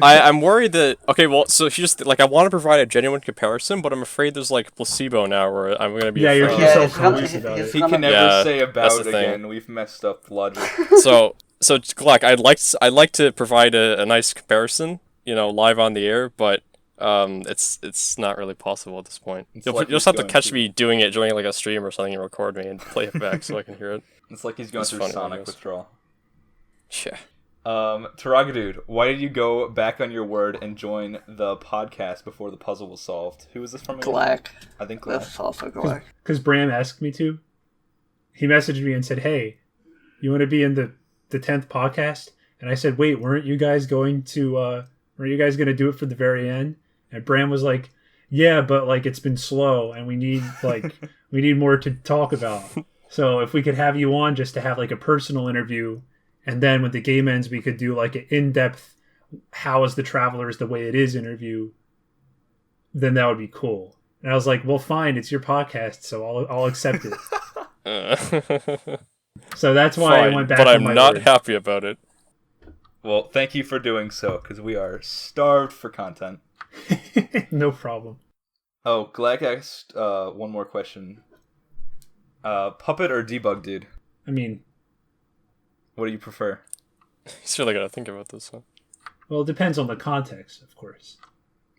I'm worried that... Okay, well, so she just... I want to provide a genuine comparison, but I'm afraid there's, placebo now where I'm going to be... Yeah, you're too self-conscious he's- about he's it. He can never say that's about the thing. again. We've messed up Logic. So Glock, I'd like to provide a nice comparison, live on the air, but It's not really possible at this point. It's You'll like just he's have to going catch through- me doing it during like a stream or something and record me and play it back so I can hear it. It's like he's going It's through funny, I Sonic guess. withdrawal. Yeah. Torogadude, why did you go back on your word and join the podcast before the puzzle was solved? Who is this from again? Glack. I think Glack. This is also Glack. Because Bram asked me to. He messaged me and said, "Hey, you want to be in the 10th podcast?" And I said, "Wait, weren't you guys going to do it for the very end?" And Bram was like, "Yeah, but like it's been slow and we need more to talk about. So if we could have you on just to have like a personal interview, and then when the game ends we could do like an in-depth how is the Travelers the way it is interview, then that would be cool." And I was like, "Well, fine, it's your podcast, so I'll accept it." So that's why I went back but on I'm my not word. happy about it. Well, thank you for doing so, because we are starved for content. No problem. Oh, Glack asked one more question. Puppet or debug dude? I mean, What do you prefer? He's really gotta think about this, huh? well, it depends on the context, of course.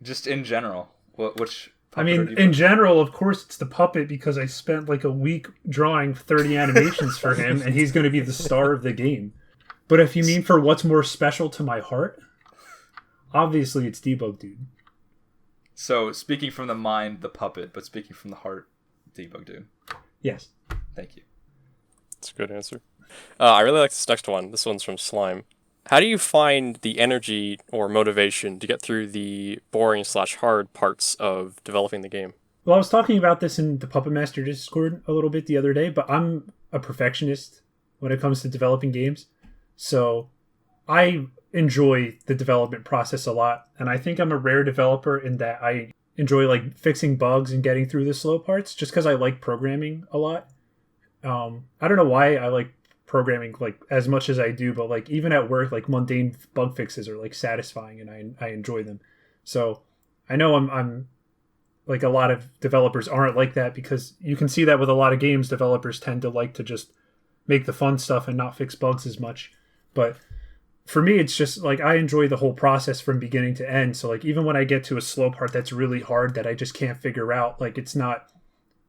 Just in general. Which I puppet or mean, debug? in general, of course, it's the puppet because I spent like a week drawing 30 animations for him, and he's going to be the star of the game. But if you mean for what's more special to my heart, obviously it's Debug Dude. So, speaking from the mind, the puppet, but speaking from the heart, debug dude. Yes. Thank you. That's a good answer. I really like this next one. This one's from Slime. How do you find the energy or motivation to get through the boring/hard parts of developing the game? Well, I was talking about this in the Puppet Master Discord a little bit the other day, but I'm a perfectionist when it comes to developing games. So I enjoy the development process a lot, and I think I'm a rare developer in that I enjoy like fixing bugs and getting through the slow parts just because I like programming a lot. I don't know why I like programming like as much as I do, but like even at work, like mundane bug fixes are like satisfying and I enjoy them. So I know I'm like a lot of developers aren't like that because you can see that with a lot of games, developers tend to like to just make the fun stuff and not fix bugs as much. But for me, it's just like I enjoy the whole process from beginning to end. So like even when I get to a slow part that's really hard that I just can't figure out, like it's not,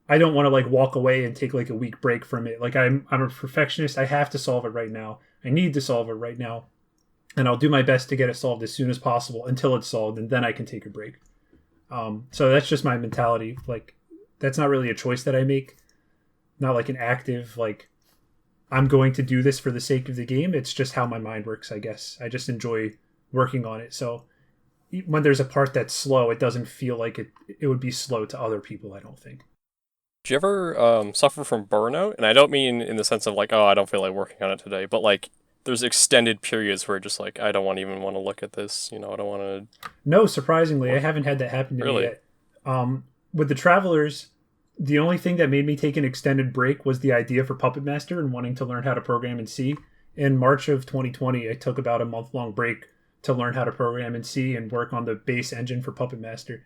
I don't want to like walk away and take like a week break from it. Like I'm a perfectionist. I have to solve it right now. I need to solve it right now. And I'll do my best to get it solved as soon as possible until it's solved, and then I can take a break. So that's just my mentality. Like that's not really a choice that I make. Not like an active, like I'm going to do this for the sake of the game. It's just how my mind works, I guess. I just enjoy working on it. So when there's a part that's slow, it doesn't feel like it would be slow to other people, I don't think. Do you ever suffer from burnout? And I don't mean in the sense of like, oh, I don't feel like working on it today, but like there's extended periods where just like I don't even want to look at this. I don't want to. No, surprisingly, I haven't had that happen to me Really? yet. With the Travelers, the only thing that made me take an extended break was the idea for Puppet Master and wanting to learn how to program in C. In March of 2020, I took about a month-long break to learn how to program in C and work on the base engine for Puppet Master.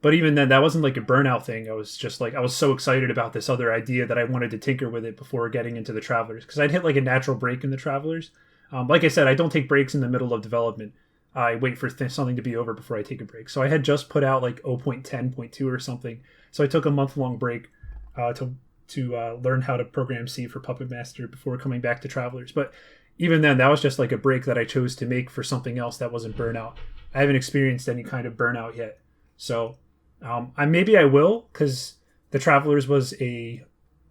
But even then, that wasn't like a burnout thing. I was just like, I was so excited about this other idea that I wanted to tinker with it before getting into the Travelers. Because I'd hit like a natural break in the Travelers. Like I said, I don't take breaks in the middle of development. I wait for something to be over before I take a break. So I had just put out like 0.10.2 or something. So I took a month-long break to learn how to program C for Puppet Master before coming back to Travelers. But even then, that was just like a break that I chose to make for something else that wasn't burnout. I haven't experienced any kind of burnout yet. So maybe I will, because the Travelers was a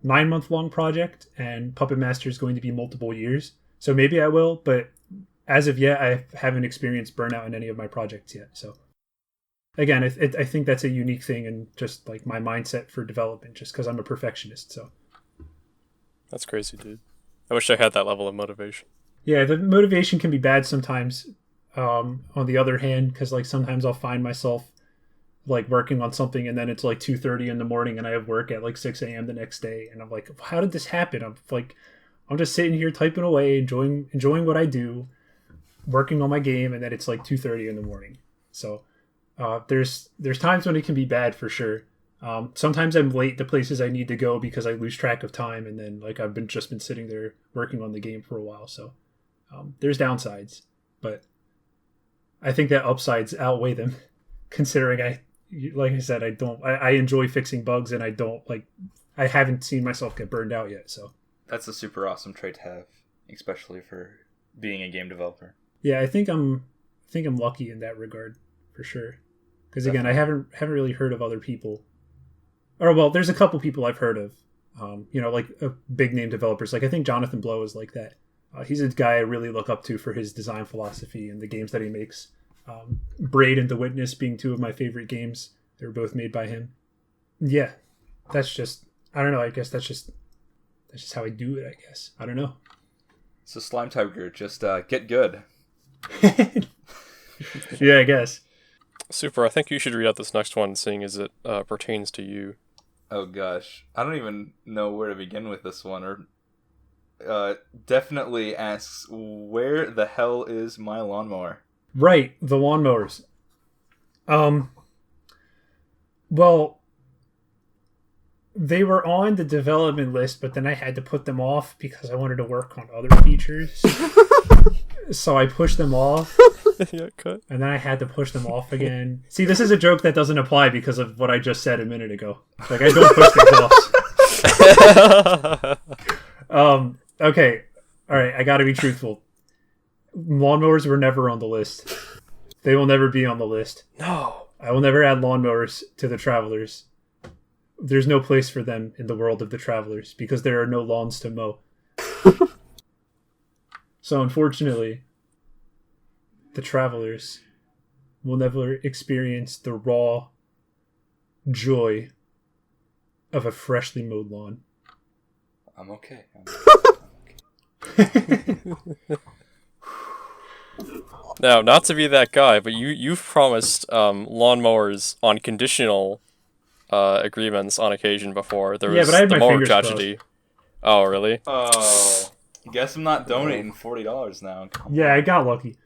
9-month-long project and Puppet Master is going to be multiple years. So maybe I will, but as of yet, I haven't experienced burnout in any of my projects yet. So again, I think that's a unique thing and just like my mindset for development, just because I'm a perfectionist. So That's crazy, dude. I wish I had that level of motivation. yeah, the motivation can be bad sometimes. On the other hand, because like sometimes I'll find myself like working on something and then it's like 2:30 in the morning and I have work at like 6 a.m. the next day, and I'm like, how did this happen? I'm just sitting here typing away, enjoying what I do, working on my game, and then it's like 2:30 in the morning. So there's times when it can be bad for sure. Sometimes I'm late to places I need to go because I lose track of time, and then like I've just been sitting there working on the game for a while. So there's downsides, but I think that upsides outweigh them. considering like I said, I enjoy fixing bugs, and I haven't seen myself get burned out yet. So That's a super awesome trait to have, especially for being a game developer. yeah, I think I'm lucky in that regard for sure. Because again, I haven't really heard of other people, or well, there's a couple people I've heard of, like big name developers. Like I think Jonathan Blow is like that. He's a guy I really look up to for his design philosophy and the games that he makes. Braid and The Witness being two of my favorite games. They were both made by him. Yeah, that's just, I don't know. I guess that's just how I do it. I guess I don't know. So Slime Tiger, just get good. Yeah, I guess. Super. I think you should read out this next one, seeing as it pertains to you. Oh gosh, I don't even know where to begin with this one. Or definitely asks, where the hell is my lawnmower? Right, the lawnmowers. Well, they were on the development list, but then I had to put them off because I wanted to work on other features. So I pushed them off. Yeah, cut. And then I had to push them off again. See, this is a joke that doesn't apply because of what I just said a minute ago. Like, I don't push things off. Okay. Alright, I gotta be truthful. Lawnmowers were never on the list. They will never be on the list. No. I will never add lawnmowers to the Travelers. There's no place for them in the world of the Travelers because there are no lawns to mow. So unfortunately, the Travelers will never experience the raw joy of a freshly mowed lawn. I'm okay. Now, not to be that guy, but you've promised lawnmowers on conditional agreements on occasion before. There was but I had the my mower fingers tragedy. Oh, really? Oh, guess I'm not donating $40 now. Yeah, I got lucky.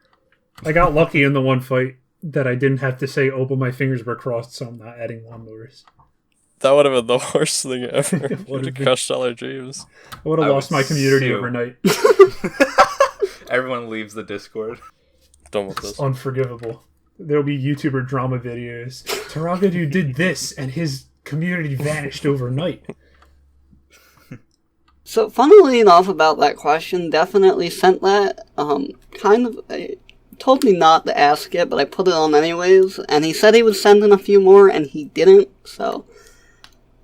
I got lucky in the one fight that I didn't have to say, oh, but my fingers were crossed, so I'm not adding lawnmowers. That would have been the worst thing ever. It Would have crushed all our dreams. I would have lost my community sue. overnight. Everyone leaves the Discord. Done with this. It's unforgivable. There'll be YouTuber drama videos. Torogadude did this, and his community vanished overnight. So, funnily enough about that question, definitely sent that, told me not to ask it, but I put it on anyways, and he said he would send in a few more, and he didn't, so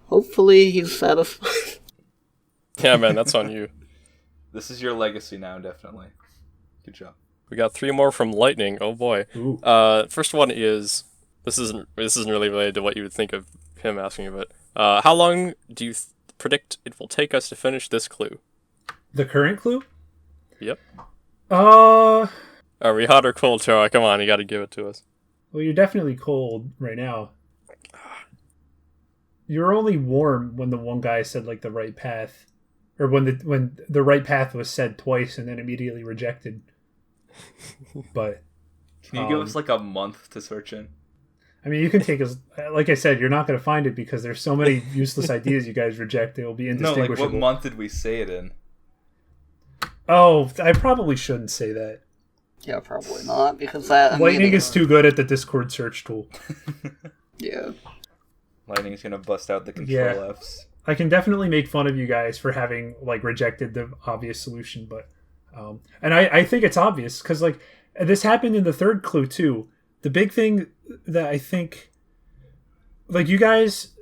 hopefully he's satisfied. Yeah, man, that's on you. This is your legacy now, definitely. Good job. We got 3 more from Lightning. Oh boy. Ooh. First one is this isn't really related to what you would think of him asking you, but how long do you predict it will take us to finish this clue? The current clue? Yep. Well, Are we hot or cold, Tara? Come on, you got to give it to us. you're definitely cold right now. You were only warm when the one guy said, like, the right path. Or when the right path was said twice and then immediately rejected. But Can you give us like a month to search in? I mean, you can take as, like I said, you're not going to find it because there's so many useless ideas you guys reject. It will be No, indistinguishable. like what month did we say it in? Oh, I probably shouldn't say that. Yeah, probably not, because that... Lightning is too good at the Discord search tool. Yeah. Lightning's gonna bust out the control Fs. I can definitely make fun of you guys for having like rejected the obvious solution, but and I think it's obvious because like this happened in the third clue too. The big thing that I think, like, you guys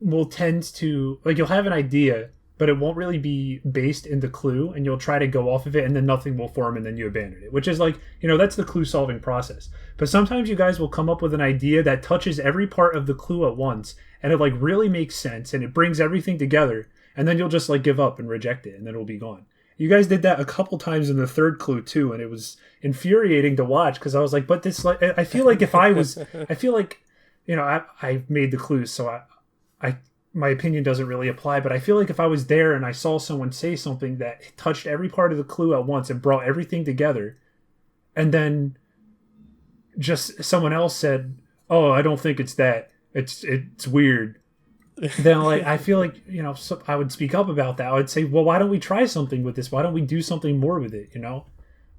will tend to, like, you'll have an idea, but it won't really be based in the clue, and you'll try to go off of it, and then nothing will form, and then you abandon it, which is like, that's the clue solving process. But sometimes you guys will come up with an idea that touches every part of the clue at once, and it like really makes sense, and it brings everything together, and then you'll just like give up and reject it, and then it'll be gone. You guys did that a couple times in the third clue too, and it was infuriating to watch because I was like, but this, like, I feel like if I was, I feel like, I made the clues, so I my opinion doesn't really apply, but I feel like if I was there and I saw someone say something that touched every part of the clue at once and brought everything together, and then just someone else said, "Oh, I don't think it's that. It's weird." Then like I feel like so I would speak up about that. I would say, well, why don't we try something with this? Why don't we do something more with it?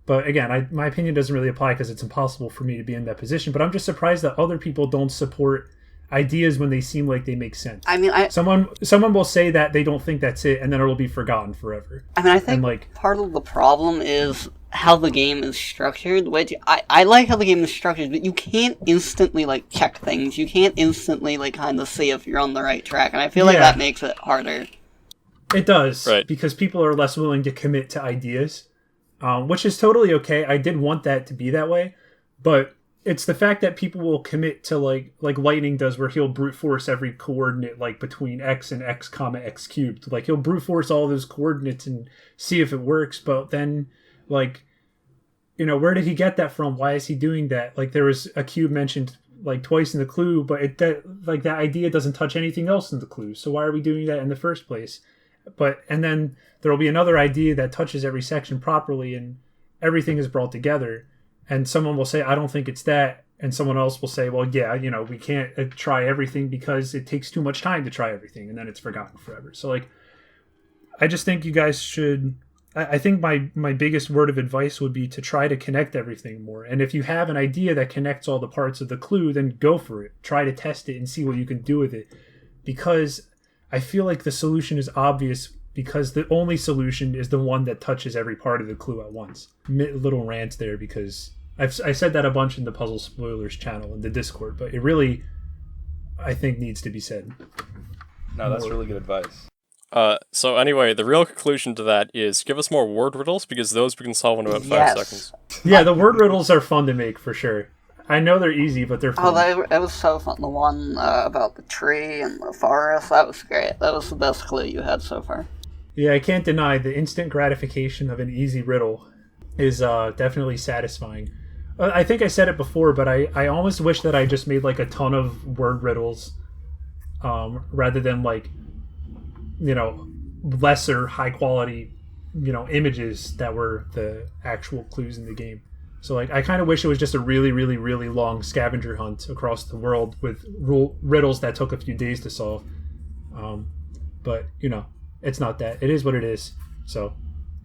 But again, my opinion doesn't really apply because it's impossible for me to be in that position. But I'm just surprised that other people don't support ideas when they seem like they make sense. I mean, someone will say that they don't think that's it, and then it'll be forgotten forever. I mean, I think part of the problem is how the game is structured, which I like how the game is structured, but you can't instantly, like, check things. You can't instantly, like, kind of see if you're on the right track, and I feel like that makes it harder. It does, right? Because people are less willing to commit to ideas, which is totally okay. I did want that to be that way, but it's the fact that people will commit to like Lightning does, where he'll brute force every coordinate like between x and x comma x cubed. Like he'll brute force all those coordinates and see if it works. But then, like, you know, where did he get that from? Why is he doing that? Like there was a cube mentioned like twice in the clue, but that idea doesn't touch anything else in the clue. So why are we doing that in the first place? And then there will be another idea that touches every section properly, and everything is brought together. And someone will say, I don't think it's that. And someone else will say, well, yeah, you know, we can't try everything because it takes too much time to try everything. And then it's forgotten forever. So, like, I just think you guys should... I think my biggest word of advice would be to try to connect everything more. And if you have an idea that connects all the parts of the clue, then go for it. Try to test it and see what you can do with it. Because I feel like the solution is obvious, because the only solution is the one that touches every part of the clue at once. Little rant there, because I said that a bunch in the Puzzle Spoilers channel in the Discord, but it really, I think, needs to be said. No, that's really good advice. So anyway, the real conclusion to that is give us more word riddles, because those we can solve in about 5 seconds. Yeah, the word riddles are fun to make, for sure. I know they're easy, but they're fun. Oh, it was so fun. The one about the tree and the forest, that was great. That was the best clue you had so far. Yeah, I can't deny the instant gratification of an easy riddle is definitely satisfying. I think I said it before, but I almost wish that I just made like a ton of word riddles rather than like, you know, lesser high quality, you know, images that were the actual clues in the game. So like I kind of wish it was just a really, really, really long scavenger hunt across the world with riddles that took a few days to solve. But, you know, it's not that. It is what it is. So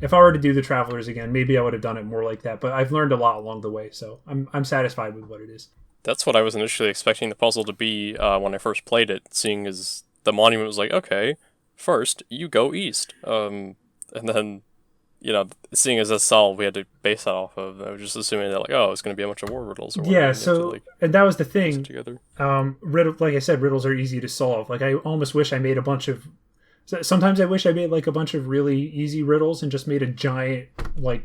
if I were to do the Travelers again, maybe I would have done it more like that. But I've learned a lot along the way, so I'm satisfied with what it is. That's what I was initially expecting the puzzle to be when I first played it, seeing as the monument was like, okay, first you go east. And then, you know, seeing as that's all we had to base that off of, I was just assuming that, like, oh, it's going to be a bunch of word riddles. Or yeah, so, and that was the thing. Like I said, riddles are easy to solve. Like, I almost wish I made a bunch of... Sometimes I wish I made, like, a bunch of really easy riddles and just made a giant, like,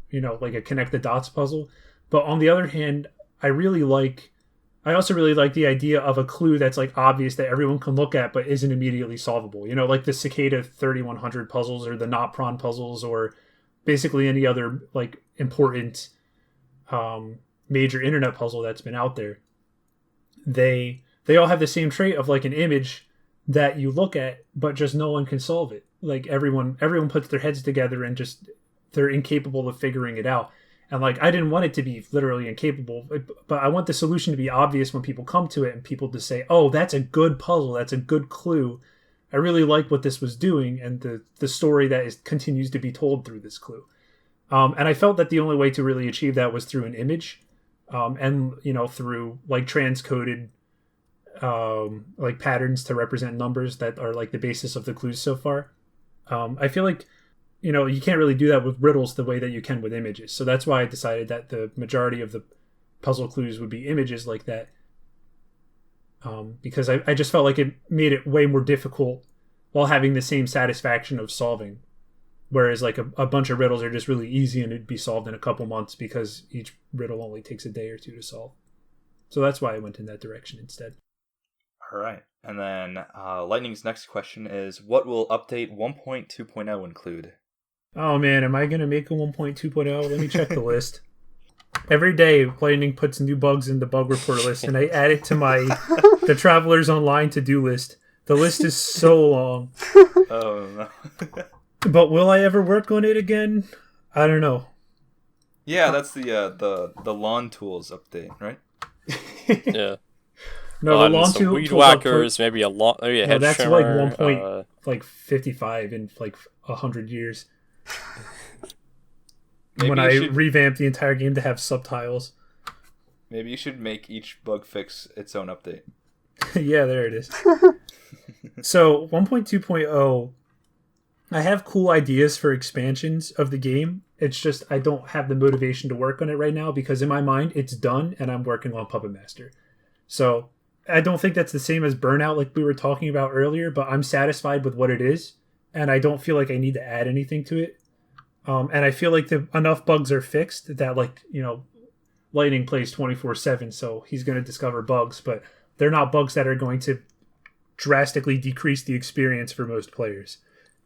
you know, like a connect the dots puzzle. But on the other hand, I also really like the idea of a clue that's, like, obvious that everyone can look at but isn't immediately solvable. You know, like the Cicada 3100 puzzles or the Not Prawn puzzles or basically any other, like, important major internet puzzle that's been out there. They all have the same trait of, like, an image that you look at, but just no one can solve it. Like, everyone puts their heads together and just they're incapable of figuring it out. And, like, I didn't want it to be literally incapable, but I want the solution to be obvious when people come to it and people to say, oh, that's a good puzzle, that's a good clue. I really like what this was doing and the story that continues to be told through this clue. And I felt that the only way to really achieve that was through an image and, you know, through, like, transcoded like patterns to represent numbers that are, like, the basis of the clues so far. I feel like, you know, you can't really do that with riddles the way that you can with images. So that's why I decided that the majority of the puzzle clues would be images like that. Because I just felt like it made it way more difficult while having the same satisfaction of solving. Whereas, like, a bunch of riddles are just really easy and it'd be solved in a couple months because each riddle only takes a day or two to solve. So that's why I went in that direction instead. All right. And then Lightning's next question is, what will update 1.2.0 include? Oh, man, am I going to make a 1.2.0? Let me check the list. Every day, Lightning puts new bugs in the bug report list, and I add it to my The Travelers Online to-do list. The list is so long. Oh, no. But will I ever work on it again? I don't know. Yeah, that's the lawn tools update, right? Yeah. No, the lawn some tools weed whackers, maybe a hedge that's trimmer. Like 1.55 in like 100 years. when I revamp the entire game to have subtitles. Maybe you should make each bug fix its own update. Yeah, there it is. So 1.2.0, I have cool ideas for expansions of the game. It's just I don't have the motivation to work on it right now because in my mind it's done and I'm working on Puppet Master. So I don't think that's the same as Burnout like we were talking about earlier, but I'm satisfied with what it is and I don't feel like I need to add anything to it. And I feel like enough bugs are fixed that, like, you know, Lightning plays 24/7, so he's going to discover bugs, but they're not bugs that are going to drastically decrease the experience for most players.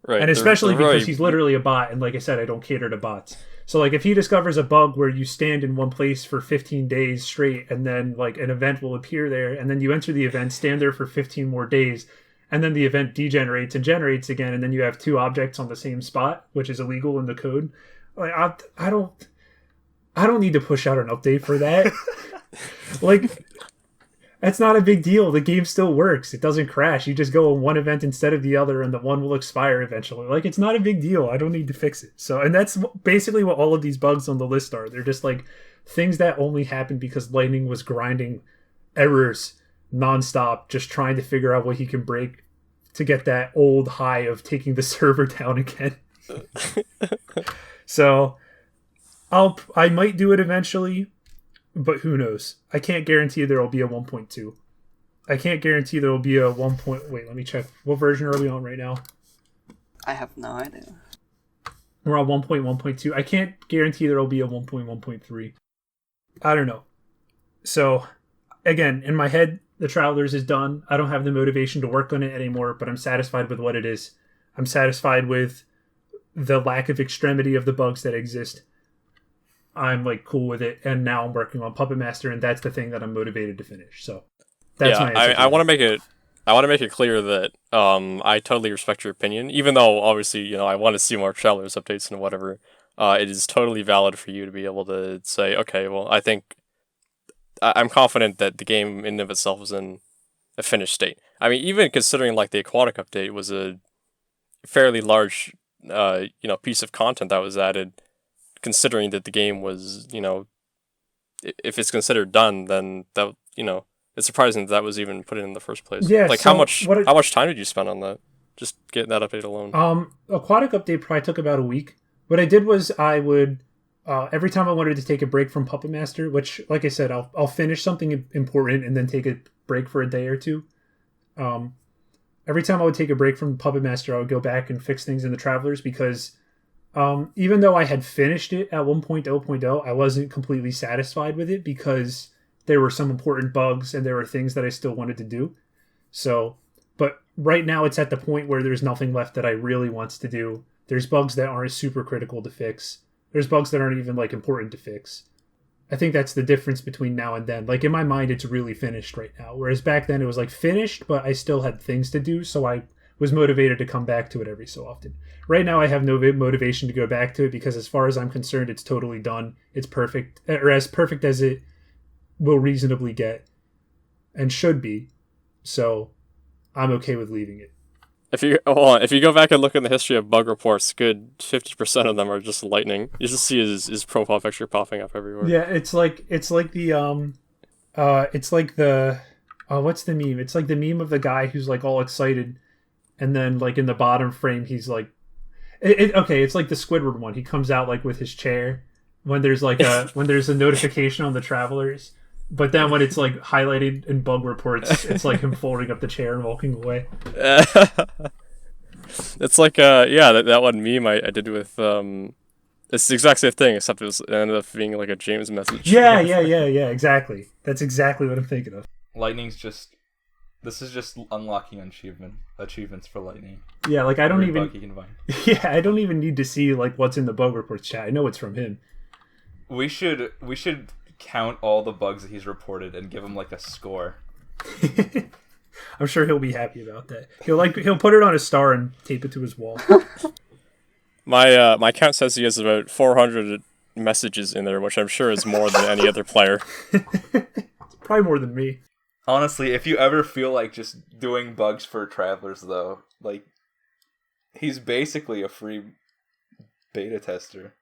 Right. And especially because he's literally a bot, and like I said, I don't cater to bots. So, like, if he discovers a bug where you stand in one place for 15 days straight, and then, like, an event will appear there, and then you enter the event, stand there for 15 more days, and then the event degenerates and generates again, and then you have two objects on the same spot, which is illegal in the code. Like, I don't need to push out an update for that. Like, that's not a big deal. The game still works. It doesn't crash. You just go on one event instead of the other, and the one will expire eventually. Like, it's not a big deal. I don't need to fix it. So, and that's basically what all of these bugs on the list are. They're just like things that only happen because Lightning was grinding errors nonstop, just trying to figure out what he can break to get that old high of taking the server down again. So I might do it eventually, but who knows? I can't guarantee there will be a 1.2. I can't guarantee there will be a 1. Wait, let me check. What version are we on right now? I have no idea. We're on 1.1.2. I can't guarantee there will be a 1.1.3. I don't know. So, again, in my head, The Travelers is done. I don't have the motivation to work on it anymore, but I'm satisfied with what it is. I'm satisfied with the lack of extremity of the bugs that exist. I'm, like, cool with it, and now I'm working on Puppet Master, and that's the thing that I'm motivated to finish. So that's my answer. I want to make it clear that I totally respect your opinion, even though obviously, you know, I want to see more Travelers updates and whatever. It is totally valid for you to be able to say, okay, well, I think I'm confident that the game in and of itself is in a finished state. I mean, even considering like the aquatic update was a fairly large, piece of content that was added, considering that the game was, you know, if it's considered done, then that, you know, it's surprising that was even put in the first place. Yeah. Like, so how much time did you spend on that? Just getting that update alone. Aquatic update probably took about a week. What I did was I would every time I wanted to take a break from Puppet Master, which, like I said, I'll finish something important and then take a break for a day or two. Every time I would take a break from Puppet Master, I would go back and fix things in the Travelers because even though I had finished it at 1.0.0, I wasn't completely satisfied with it because there were some important bugs and there were things that I still wanted to do. So, but right now it's at the point where there's nothing left that I really wants to do. There's bugs that aren't super critical to fix. There's bugs that aren't even, like, important to fix. I think that's the difference between now and then. Like, in my mind, it's really finished right now. Whereas back then, it was, like, finished, but I still had things to do, so I was motivated to come back to it every so often. Right now, I have no motivation to go back to it because as far as I'm concerned, it's totally done. It's perfect, or as perfect as it will reasonably get and should be. So I'm okay with leaving it. If you go back and look in the history of bug reports, good 50% of them are just Lightning. You just see his profile picture popping up everywhere. Yeah, it's like the what's the meme? It's like the meme of the guy who's, like, all excited, and then, like, in the bottom frame he's like, it's like the Squidward one. He comes out, like, with his chair when there's like when there's a notification on the Travelers. But then when it's, like, highlighted in bug reports, it's like him folding up the chair and walking away. It's like that one meme I did with it's the exact same thing, except it ended up being like a James message. Yeah, exactly. That's exactly what I'm thinking of. This is just unlocking achievements for Lightning. Yeah, like, I don't Every even bug he can find. Yeah, I don't even need to see, like, what's in the bug reports chat. I know it's from him. We should count all the bugs that he's reported and give him, like, a score. I'm sure he'll be happy about that. He'll put it on a star and tape it to his wall. My count says he has about 400 messages in there, which I'm sure is more than any other player. It's probably more than me. Honestly, if you ever feel like just doing bugs for Travelers, though, like, he's basically a free beta tester.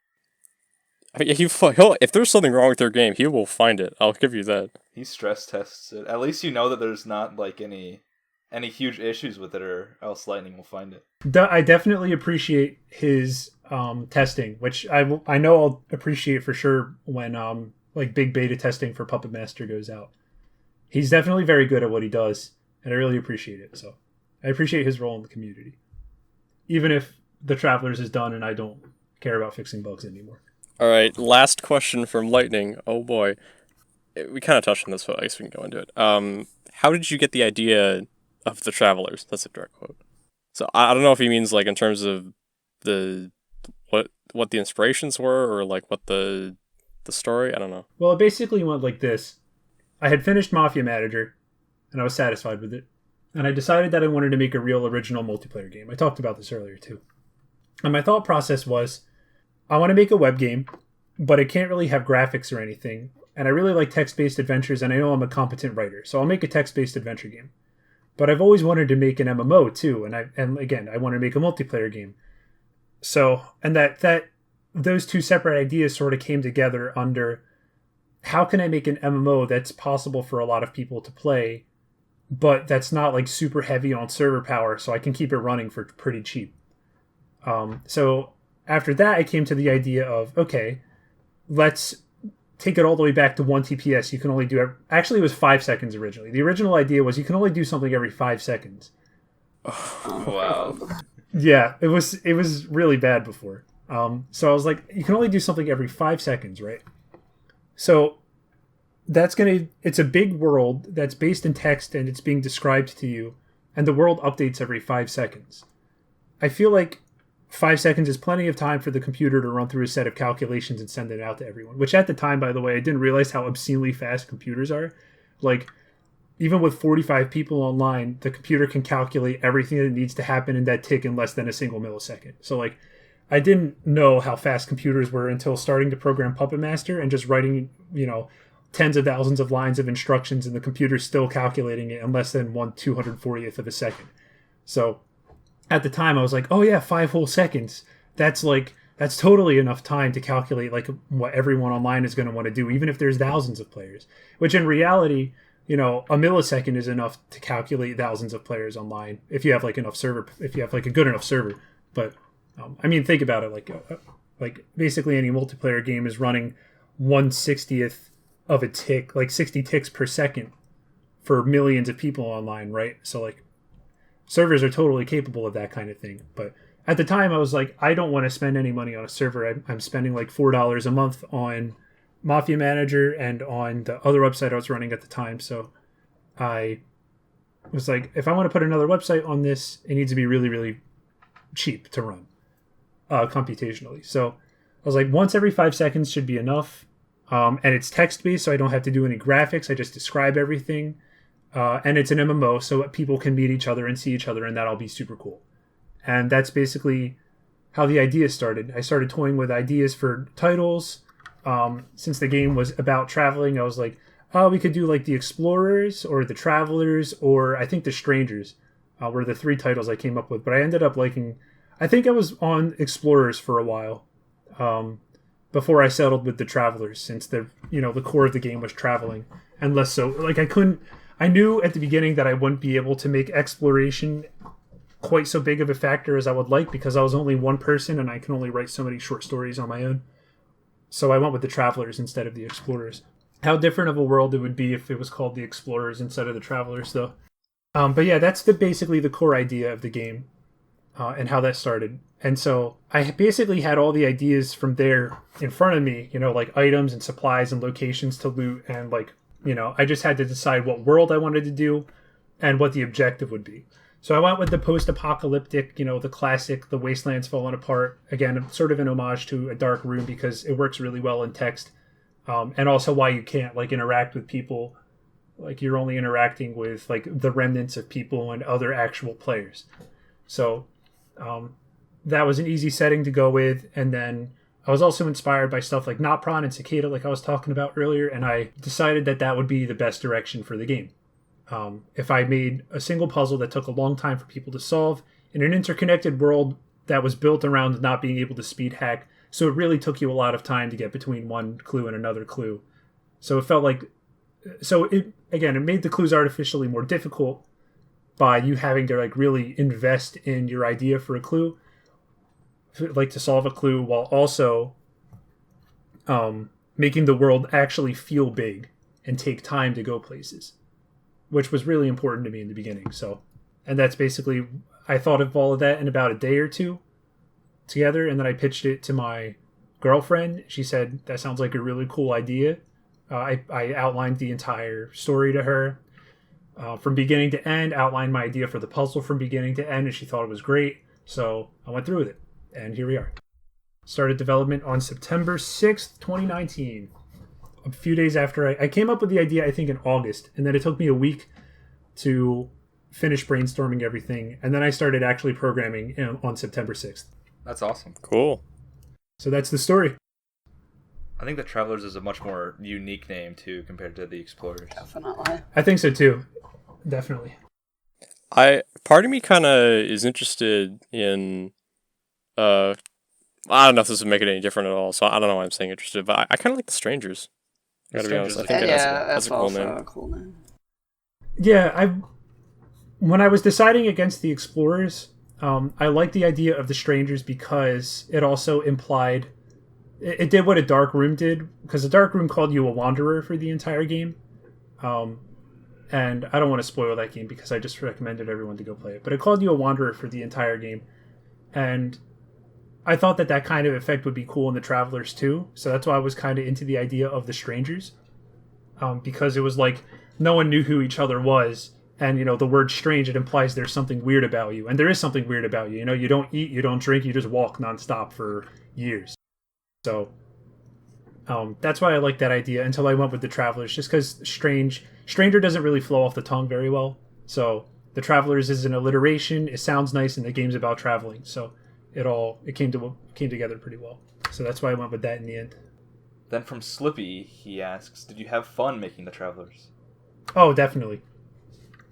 I mean, he'll, if there's something wrong with your game, he will find it. I'll give you that. He stress tests it. At least you know that there's not like any huge issues with it, or else Lightning will find it. I definitely appreciate his testing, which I know I'll appreciate for sure when like big beta testing for Puppet Master goes out. He's definitely very good at what he does, and I really appreciate it. So I appreciate his role in the community, even if the Travelers is done and I don't care about fixing bugs anymore. All right, last question from Lightning. Oh boy, we kind of touched on this, but I guess we can go into it. How did you get the idea of the Travelers? That's a direct quote. So I don't know if he means like in terms of the what the inspirations were, or like what the story. I don't know. Well, it basically went like this. I had finished Mafia Manager, and I was satisfied with it. And I decided that I wanted to make a real original multiplayer game. I talked about this earlier too. And my thought process was, I want to make a web game, but it can't really have graphics or anything. And I really like text-based adventures, and I know I'm a competent writer, so I'll make a text-based adventure game. But I've always wanted to make an MMO too, and again, I want to make a multiplayer game. So, and that those two separate ideas sort of came together under, how can I make an MMO that's possible for a lot of people to play, but that's not like super heavy on server power, so I can keep it running for pretty cheap. So after that, I came to the idea of, okay, let's take it all the way back to 1 TPS. You can only do, actually it was 5 seconds originally. The original idea was you can only do something every 5 seconds. Oh, wow. Yeah, it was really bad before. So I was like, you can only do something every 5 seconds, right? So it's a big world that's based in text and it's being described to you, and the world updates every 5 seconds. I feel like 5 seconds is plenty of time for the computer to run through a set of calculations and send it out to everyone, which at the time, by the way, I didn't realize how obscenely fast computers are. Like, even with 45 people online, the computer can calculate everything that needs to happen in that tick in less than a single millisecond. So, like, I didn't know how fast computers were until starting to program Puppet Master and just writing, tens of thousands of lines of instructions, and the computer's still calculating it in less than 1/240th of a second. So at the time I was like, oh yeah, 5 whole seconds. That's totally enough time to calculate like what everyone online is going to want to do, even if there's thousands of players, which in reality, a millisecond is enough to calculate thousands of players online if you have like a good enough server. But think about it, like basically any multiplayer game is running 1/60th of a tick, like 60 ticks per second for millions of people online, right? So like servers are totally capable of that kind of thing. But at the time I was like, I don't want to spend any money on a server. I'm spending like $4 a month on Mafia Manager and on the other website I was running at the time. So I was like, if I want to put another website on this, it needs to be really, really cheap to run computationally. So I was like, once every 5 seconds should be enough. And it's text-based, so I don't have to do any graphics. I just describe everything. And it's an MMO, so people can meet each other and see each other, and that'll be super cool. And that's basically how the idea started. I started toying with ideas for titles. Since the game was about traveling, I was like, oh, we could do like the Explorers or the Travelers, or I think the Strangers were the 3 titles I came up with. But I ended up I think I was on Explorers for a while. Before I settled with the Travelers, since the core of the game was traveling, and less so like I knew at the beginning that I wouldn't be able to make exploration quite so big of a factor as I would like, because I was only one person and I can only write so many short stories on my own. So I went with the Travelers instead of the Explorers. How different of a world it would be if it was called the Explorers instead of the Travelers, though. But yeah, that's basically the core idea of the game, and how that started. And so I basically had all the ideas from there in front of me, like items and supplies and locations to loot. And I just had to decide what world I wanted to do and what the objective would be. So I went with the post-apocalyptic, the classic, the wasteland's falling apart. Again, sort of an homage to A Dark Room, because it works really well in text. And also why you can't interact with people. Like you're only interacting with the remnants of people and other actual players. So that was an easy setting to go with. And then I was also inspired by stuff like Notpron and Cicada, like I was talking about earlier, and I decided that would be the best direction for the game. If I made a single puzzle that took a long time for people to solve in an interconnected world that was built around not being able to speed hack So it really took you a lot of time to get between one clue and another clue. So it felt like, it made the clues artificially more difficult by you having to like really invest in your idea for a clue, like to solve a clue, while also making the world actually feel big and take time to go places, which was really important to me in the beginning. So, and that's basically, I thought of all of that in about a day or two together, and then I pitched it to my girlfriend. She said, that sounds like a really cool idea. I outlined the entire story to her from beginning to end, outlined my idea for the puzzle from beginning to end, and she thought it was great. So I went through with it, and here we are. Started development on September 6th, 2019. A few days after I came up with the idea, I think in August, and then it took me a week to finish brainstorming everything, and then I started actually programming on September 6th. That's awesome. Cool. So that's the story. I think the Travelers is a much more unique name, too, compared to the Explorers. Definitely. I think so too. Definitely. Part of me kind of is interested in, I don't know if this would make it any different at all, so I don't know why I'm saying interested, but I kind of like the Strangers. I gotta be honest, I think that's a cool also name. a cool name. Yeah, when I was deciding against the Explorers, I liked the idea of the Strangers because it also implied, it did what a Dark Room did, because a Dark Room called you a Wanderer for the entire game. And I don't want to spoil that game because I just recommended everyone to go play it. But it called you a Wanderer for the entire game. And I thought that kind of effect would be cool in the Travelers too. So that's why I was kind of into the idea of the Strangers. Because it was like no one knew who each other was. And, the word strange, it implies there's something weird about you. And there is something weird about you. You don't eat, you don't drink, you just walk nonstop for years. So that's why I like that idea until I went with the Travelers, just because stranger doesn't really flow off the tongue very well. So the Travelers is an alliteration. It sounds nice, and the game's about traveling. So it came together pretty well. So that's why I went with that in the end. Then from Slippy, he asks, did you have fun making the Travelers? Oh, definitely.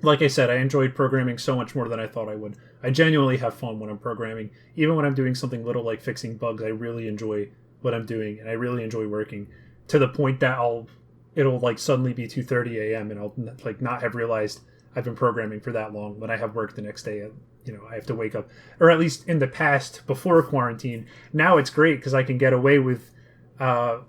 Like I said, I enjoyed programming so much more than I thought I would. I genuinely have fun when I'm programming. Even when I'm doing something little like fixing bugs, I really enjoy what I'm doing, and I really enjoy working to the point that it'll like suddenly be 2:30 a.m. and I'll like not have realized I've been programming for that long. When I have work the next day, I have to wake up, or at least in the past before quarantine. Now it's great because I can get away with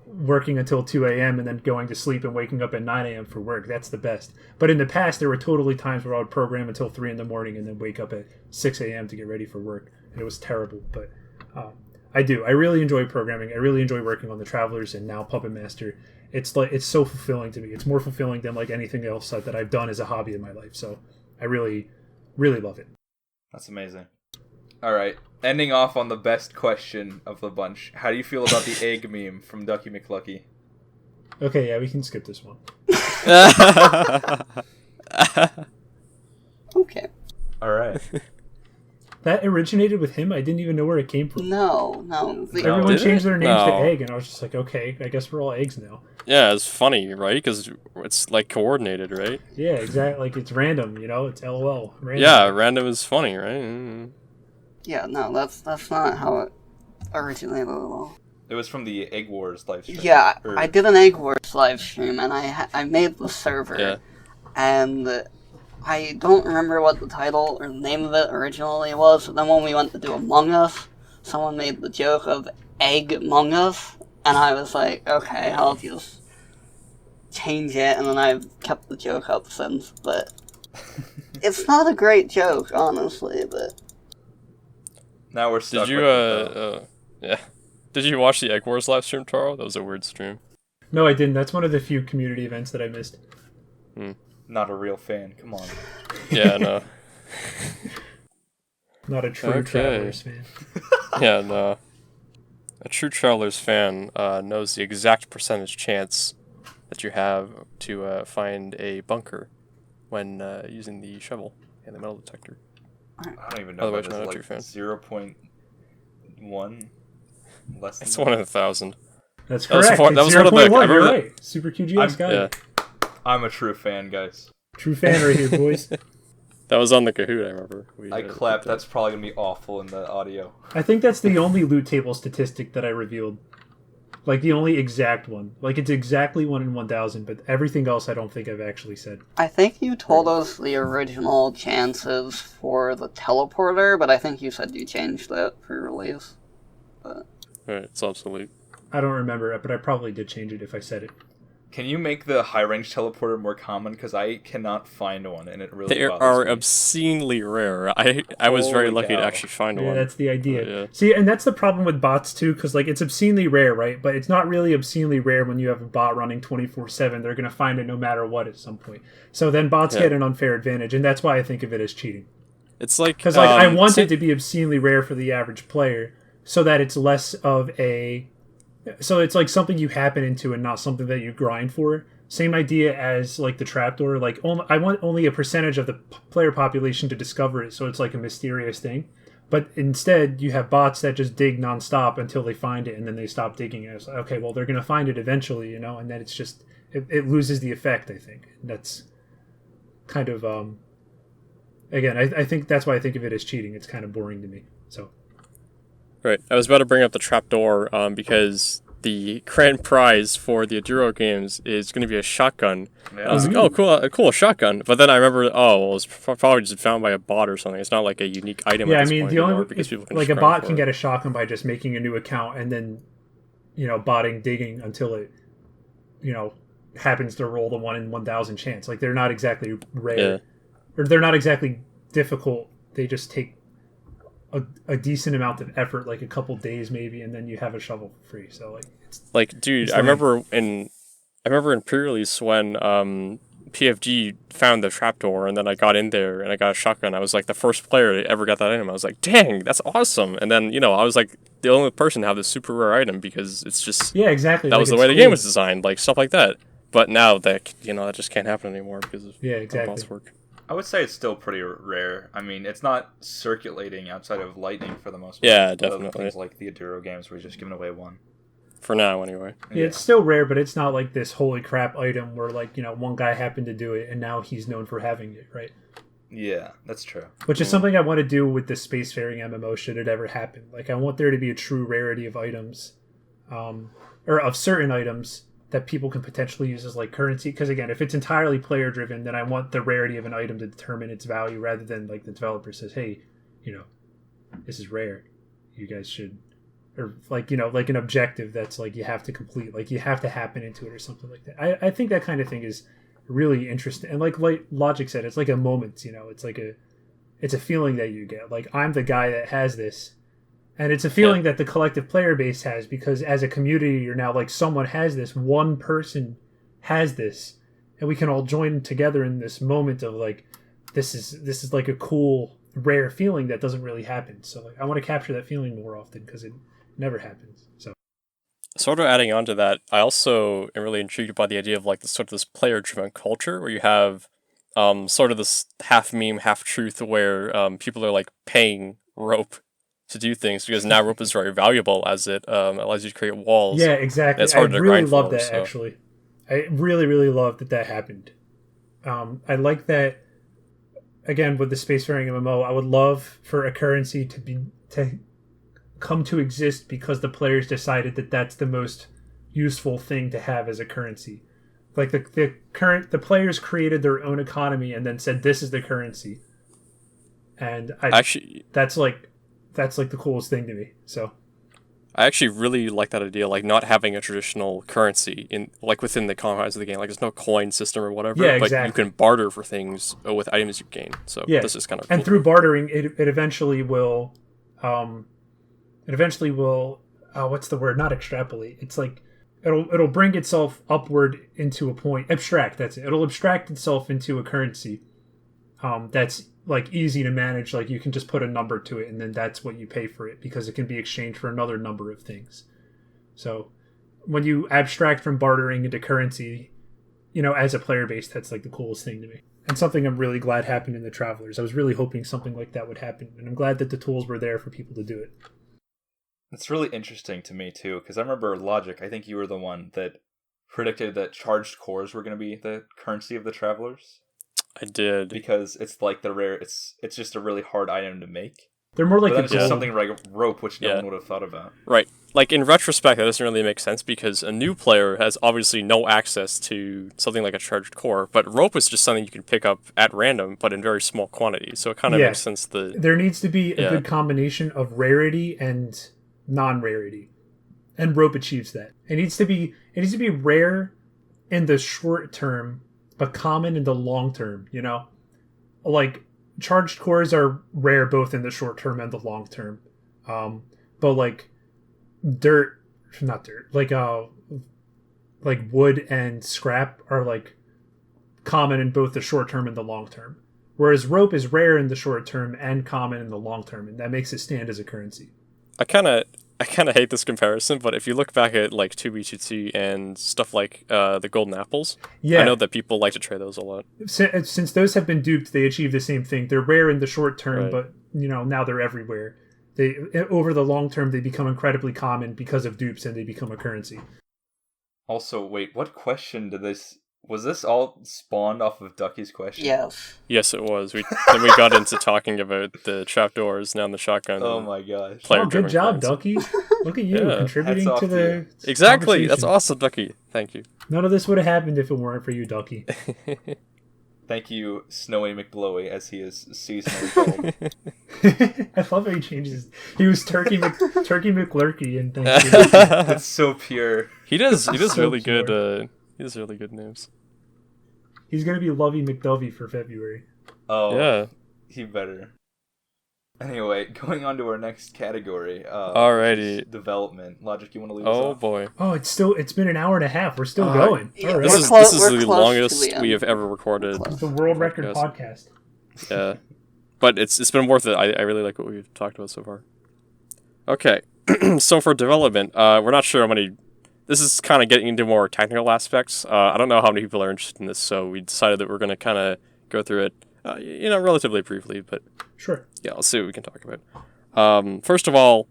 working until 2 a.m. and then going to sleep and waking up at 9 a.m. for work. That's the best. But in the past, there were totally times where I would program until 3 in the morning and then wake up at 6 a.m. to get ready for work. And it was terrible. But I do. I really enjoy programming. I really enjoy working on the Travelers and now Puppet Master. It's so fulfilling to me. It's more fulfilling than like anything else that I've done as a hobby in my life. So I really, really love it. That's amazing. All right. Ending off on the best question of the bunch. How do you feel about the egg meme from Ducky McLucky? Okay, yeah, we can skip this one. Okay. All right. That originated with him? I didn't even know where it came from. No. Everyone Did changed it? their names to No. Egg, and I was just like, okay, I guess we're all eggs now. Yeah, it's funny, right? Because it's like coordinated, right? Yeah, exactly. Like it's random, It's LOL. Random. Yeah, random is funny, right? Yeah, no, that's not how it originated at all. It was from the Egg Wars live stream. Yeah, I did an Egg Wars live stream, and I made the server, Yeah. and I don't remember what the title or the name of it originally was, but then when we went to do Among Us, someone made the joke of Egg Among Us, and I was like, okay, I'll just change it, and then I've kept the joke up since, but it's not a great joke, honestly, but... Now we're stuck Did you, with yeah. Did you watch the Egg Wars live stream, Taro? That was a weird stream. No, I didn't. That's one of the few community events that I missed. Not a real fan. Come on. Yeah, no. Not a true Okay. Travelers fan. Yeah, no. A true Travelers fan knows the exact percentage chance that you have to find a bunker when using the shovel and the metal detector. I don't even know. Otherwise, What not a is true like fan. 0.1 less than It's 1 in 1,000. That's That was correct. one- that It's was one of the- 0.1. I You're remember right. Super QGS got Yeah. it. I'm a true fan, guys. True fan right here, boys. That was on the Kahoot, I remember. I clapped. That's probably going to be awful in the audio. I think that's the only loot table statistic that I revealed. Like, the only exact one. Like, it's exactly 1 in 1,000, but everything else I don't think I've actually said. I think you told us the original chances for the teleporter, but I think you said you changed it for release. But... Alright, it's obsolete. I don't remember it, but I probably did change it if I said it. Can you make the high-range teleporter more common? Because I cannot find one, and it really They bothers are me. obscenely rare. I was very Holy lucky cow. to actually find Yeah, one. that's the idea. Yeah. See, and that's the problem with bots, too, because, like, it's obscenely rare, right? But it's not really obscenely rare when you have a bot running 24/7. They're going to find it no matter what at some point. So then bots get an unfair advantage, and that's why I think of it as cheating. It's like... Because, like, I want it to be obscenely rare for the average player so that it's less of a... So it's, like, something you happen into and not something that you grind for. Same idea as, like, the trapdoor. Like, I want only a percentage of the player population to discover it, so it's like a mysterious thing. But instead, you have bots that just dig nonstop until they find it, and then they stop digging. And it's like, okay, well, they're going to find it eventually, you know? And then it's just... It loses the effect, I think. That's kind of... Again, I think that's why I think of it as cheating. It's kind of boring to me, so... Right. I was about to bring up the trapdoor because the grand prize for the Aduro games is going to be a shotgun. Yeah. I was like, oh, cool, a shotgun. But then I remember, well, it's probably just found by a bot or something. It's not like a unique item Yeah, at I this mean, point the anymore only... because people can Like, just a grind bot for can it. get a shotgun by just making a new account and then, you know, botting digging until it, you know, happens to roll the 1 in 1,000 chance. Like, they're not exactly rare. Yeah. Or they're not exactly difficult. They just take a decent amount of effort, like a couple days maybe, and then you have a shovel free. So, like, it's... Like, dude, it's I remember in pre-release when PFG found the trapdoor, and then I got in there and I got a shotgun. I was like the first player that ever got that item. I was like, dang, that's awesome. And then, you know, I was like the only person to have this super rare item because it's just... Yeah, exactly. That like, was the it's way the cool. game was designed, like stuff like that. But now that, you know, that just can't happen anymore because of Yeah, how exactly. bots work. I would say it's still pretty rare. I mean, it's not circulating outside of Lightning for the most part. Yeah, Other than definitely. things like the Aduro games where you're just giving away one. For now, anyway. Yeah, it's still rare, but it's not like this holy crap item where, like, you know, one guy happened to do it and now he's known for having it, right? Yeah, that's true. Which is something I want to do with the spacefaring MMO should it ever happen. Like, I want there to be a true rarity of items, or of certain items that people can potentially use as, like, currency. Because, again, if it's entirely player-driven, then I want the rarity of an item to determine its value rather than, like, the developer says, hey, you know, this is rare. You guys should... Or, like, you know, like an objective that's, like, you have to complete. Like, you have to happen into it or something like that. I think that kind of thing is really interesting. And like Logic said, it's like a moment, you know. It's like it's a feeling that you get. Like, I'm the guy that has this. And it's a feeling that the collective player base has because as a community, you're now like, someone has this. One person has this. And we can all join together in this moment of, like, this is like a cool, rare feeling that doesn't really happen. So, like, I want to capture that feeling more often because it never happens. So, Sort of adding on to that, I also am really intrigued by the idea of, like, this player-driven culture where you have sort of this half meme, half truth where people are, like, paying rope to do things because now rope is very valuable as it allows you to create walls. yeah, exactly. It's hard I to really grind love for, that, so. actually. I really, really love that happened. I like that, again, with the spacefaring MMO, I would love for a currency to come to exist because the players decided that that's the most useful thing to have as a currency. Like, the players created their own economy and then said, this is the currency. And that's like the coolest thing to me. So I actually really like that idea, like not having a traditional currency in, like, within the confines of the game. Like, there's no coin system or whatever, Yeah, but exactly. you can barter for things with items you gain. So yeah, this is kind of and cool. through bartering, it eventually will, what's the word? Not extrapolate. It's like it'll bring itself upward into a point. Abstract. That's it. It'll abstract itself into a currency, that's, like, easy to manage. Like, you can just put a number to it and then that's what you pay for it because it can be exchanged for another number of things. So when you abstract from bartering into currency, you know, as a player base, that's, like, the coolest thing to me. And something I'm really glad happened in the Travelers. I was really hoping something like that would happen. And I'm glad that the tools were there for people to do it. It's really interesting to me, too, because I remember Logic, I think you were the one that predicted that charged cores were going to be the currency of the Travelers. I did. because it's like the rare. It's just a really hard item to make. They're more like But then a it's just gold. something like rope, which no Yeah. one would have thought about. Right. Like, in retrospect, that doesn't really make sense because a new player has obviously no access to something like a charged core, but rope is just something you can pick up at random, but in very small quantities. So it kind of Yeah. makes sense that... There needs to be a Yeah. good combination of rarity and non-rarity, and rope achieves that. It needs to be rare in the short term, but common in the long term. You know, like charged cores are rare both in the short term and the long term. But like not dirt, like wood and scrap are like common in both the short term and the long term. Whereas rope is rare in the short term and common in the long term, and that makes it stand as a currency. I kind of hate this comparison, but if you look back at like 2B2T and stuff like the golden apples, Yeah, I know that people like to trade those a lot. since those have been duped, they achieve the same thing. They're rare in the short term, Right. but now they're everywhere. They over the long term, they become incredibly common because of dupes, and they become a currency. Also, wait, what question did this... Was this all spawned off of Ducky's question? Yes. Yes, it was. Then we got into talking about the trapdoors, now the shotgun. Oh and my gosh. player Oh, good driven job, currency. Ducky! Look at you Yeah. contributing Hats off to to the Exactly. That's conversation. awesome, Ducky. Thank you. None of this would have happened if it weren't for you, Ducky. Thank you, Snowy McBlowy, as he is seasonally called. I love how he changes. He was Turkey McLurky and That's so pure. He does So really pure. good. He does really good names. he's gonna be Lovey McDovey for February. Oh, Yeah. he better. Anyway, going on to our next category. Alrighty. which is development. Logic, you want to lead us Oh off? boy. Oh, it's been an hour and a half. We're still Uh, going. yeah, All right. This is close- this is we're the close to longest the end. we have ever recorded. Close. The world record Podcast. podcast. Yeah. But it's been worth it. I really like what we've talked about so far. Okay. So for development, we're not sure how many... This is kind of getting into more technical aspects. I don't know how many people are interested in this, so we decided that we're going to kind of go through it, relatively briefly, but Sure. yeah, let's see what we can talk about. First of all,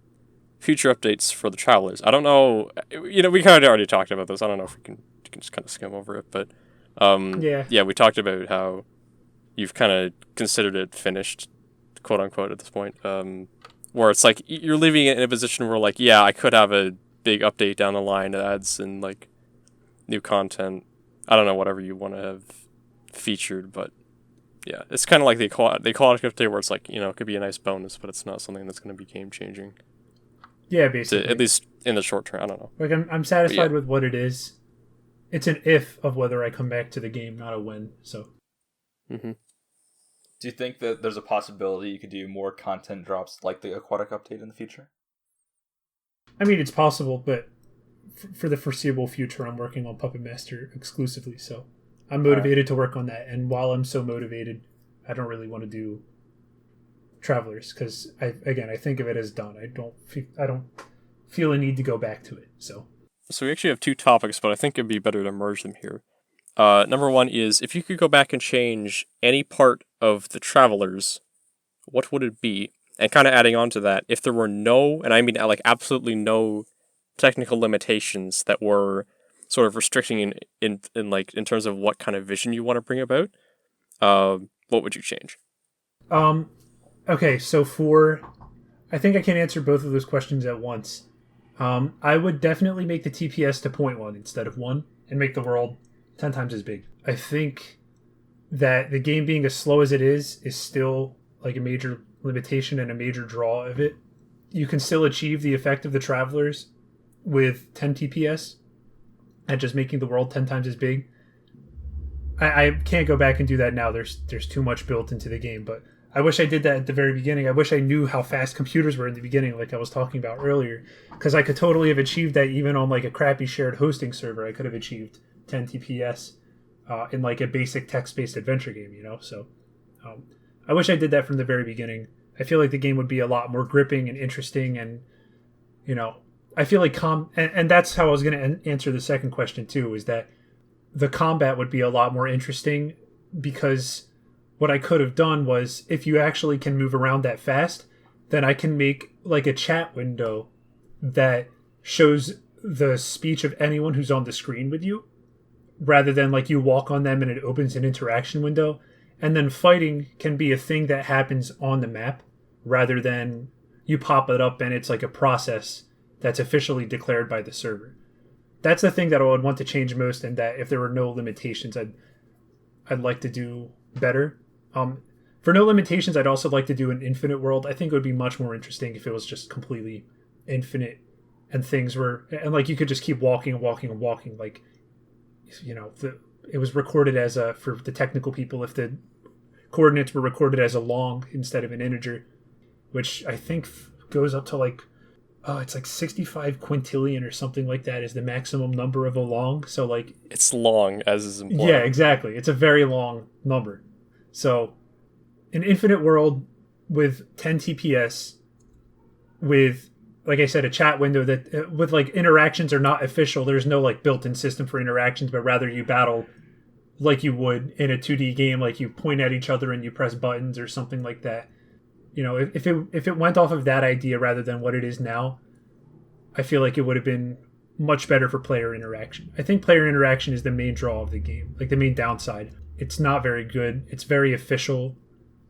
future updates for the Travelers. I don't know, we kind of already talked about this. I don't know if we can just kind of skim over it, but yeah, we talked about how you've kind of considered it finished, quote unquote, at this point. Where it's like you're leaving it in a position where, like, yeah, I could have a big update down the line that adds in like new content. I don't know, whatever you want to have featured, but yeah, it's kind of like the aquatic update where it's like, it could be a nice bonus, but it's not something that's going to be game changing. Yeah, basically. At least in the short term. I don't know. Like I'm satisfied Yeah. with what it is. It's an if of whether I come back to the game, not a when. So Mm-hmm. Do you think that there's a possibility you could do more content drops like the aquatic update in the future? I mean, it's possible, but for the foreseeable future, I'm working on Puppet Master exclusively. So I'm motivated to work on that. And while I'm so motivated, I don't really want to do Travelers because I think of it as done. I don't feel a need to go back to it. So We actually have two topics, but I think it'd be better to merge them here. Number one is, if you could go back and change any part of the Travelers, what would it be? And kind of adding on to that, if there were no, and I mean like absolutely no technical limitations that were sort of restricting in terms of what kind of vision you want to bring about, what would you change? Okay, so I think I can answer both of those questions at once. I would definitely make the TPS to 0.1 instead of 1 and make the world 10 times as big. I think that the game being as slow as it is still like a major limitation and a major draw of it. You can still achieve the effect of the Travelers with 10 TPS and just making the world 10 times as big. I can't go back and do that now. There's too much built into the game, but I wish I did that at the very beginning. I wish I knew how fast computers were in the beginning, like I was talking about earlier, because I could totally have achieved that even on like a crappy shared hosting server. I could have achieved 10 TPS in like a basic text-based adventure game, So I wish I did that from the very beginning. I feel like the game would be a lot more gripping and interesting, and I feel like and that's how I was going to answer the second question too, is that the combat would be a lot more interesting, because what I could have done was, if you actually can move around that fast, then I can make like a chat window that shows the speech of anyone who's on the screen with you, rather than like you walk on them and it opens an interaction window. And then fighting can be a thing that happens on the map rather than you pop it up and it's like a process that's officially declared by the server. That's the thing that I would want to change most, and that if there were no limitations, I'd like to do better. For no limitations, I'd also like to do an infinite world. I think it would be much more interesting if it was just completely infinite and things were, and like you could just keep walking and walking and walking. Like, you know, it was recorded as a, for the technical people, if the coordinates were recorded as a long instead of an integer, which I think goes up to like, it's like 65 quintillion or something like that is the maximum number of a long. So like, It's long, as is implied. yeah, exactly. It's a very long number. So an infinite world with 10 TPS, with, like I said, a chat window that with like interactions are not official. There's no like built-in system for interactions, but rather you battle like you would in a 2D game, like you point at each other and you press buttons or something like that. You know, if it went off of that idea rather than what it is now, I feel like it would have been much better for player interaction. I think player interaction is the main draw of the game, like the main downside. It's not very good. It's very official,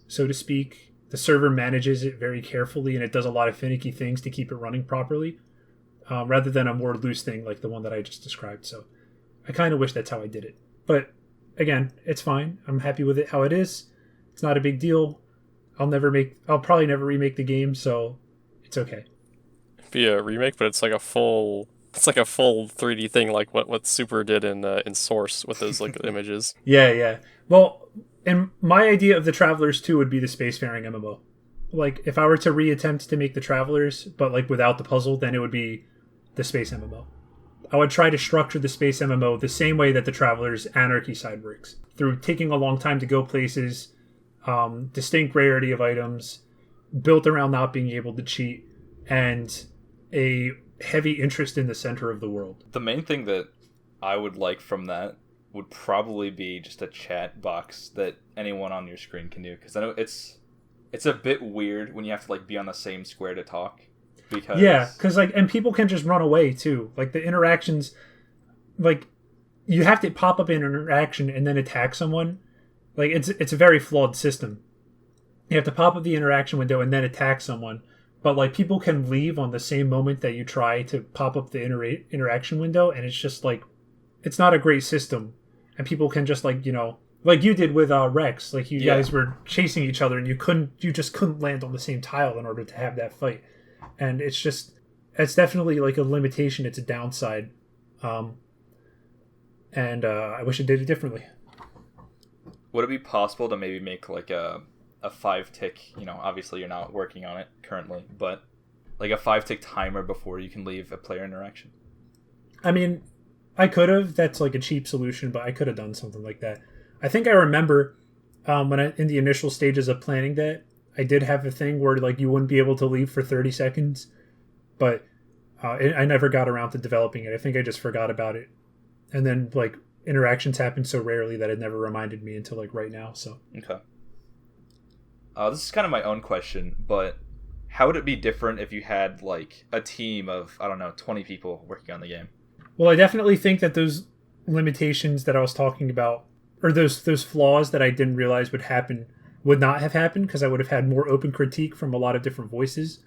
so to speak. The server manages it very carefully, and it does a lot of finicky things to keep it running properly, rather than a more loose thing like the one that I just described. So I kind of wish that's how I did it. But again, it's fine. I'm happy with it how it is. It's not a big deal. I'll probably never remake the game, so it's okay. Be a remake, but it's like a full 3D thing, like what Super did in Source with those like images. Yeah. Well, and my idea of the Travelers 2 would be the spacefaring MMO. Like, if I were to reattempt to make the Travelers, but like without the puzzle, then it would be the space MMO. I would try to structure the space MMO the same way that the Travelers Anarchy side works, through taking a long time to go places, distinct rarity of items, built around not being able to cheat, and a heavy interest in the center of the world. The main thing that I would like from that would probably be just a chat box that anyone on your screen can do, because I know it's a bit weird when you have to like be on the same square to talk. Because like, and people can just run away too. Like the interactions, like you have to pop up an interaction and then attack someone. Like it's a very flawed system. You have to pop up the interaction window and then attack someone. But like people can leave on the same moment that you try to pop up the interaction window, and it's just like, it's not a great system. And people can just like, you know, like you did with Rex, like you guys were chasing each other and you just couldn't land on the same tile in order to have that fight. And it's definitely like a limitation. It's a downside. And I wish it did it differently. Would it be possible to maybe make like a 5-tick, you know, obviously you're not working on it currently, but like a 5-tick timer before you can leave a player interaction? I mean, I could have. That's like a cheap solution, but I could have done something like that. I think I remember in the initial stages of planning that, I did have a thing where like you wouldn't be able to leave for 30 seconds, but I never got around to developing it. I think I just forgot about it. And then like interactions happen so rarely that it never reminded me until like right now. So okay. This is kind of my own question, but how would it be different if you had like a team of, I don't know, 20 people working on the game? Well, I definitely think that those limitations that I was talking about, or those flaws that I didn't realize would happen, would not have happened, because I would have had more open critique from a lot of different voices.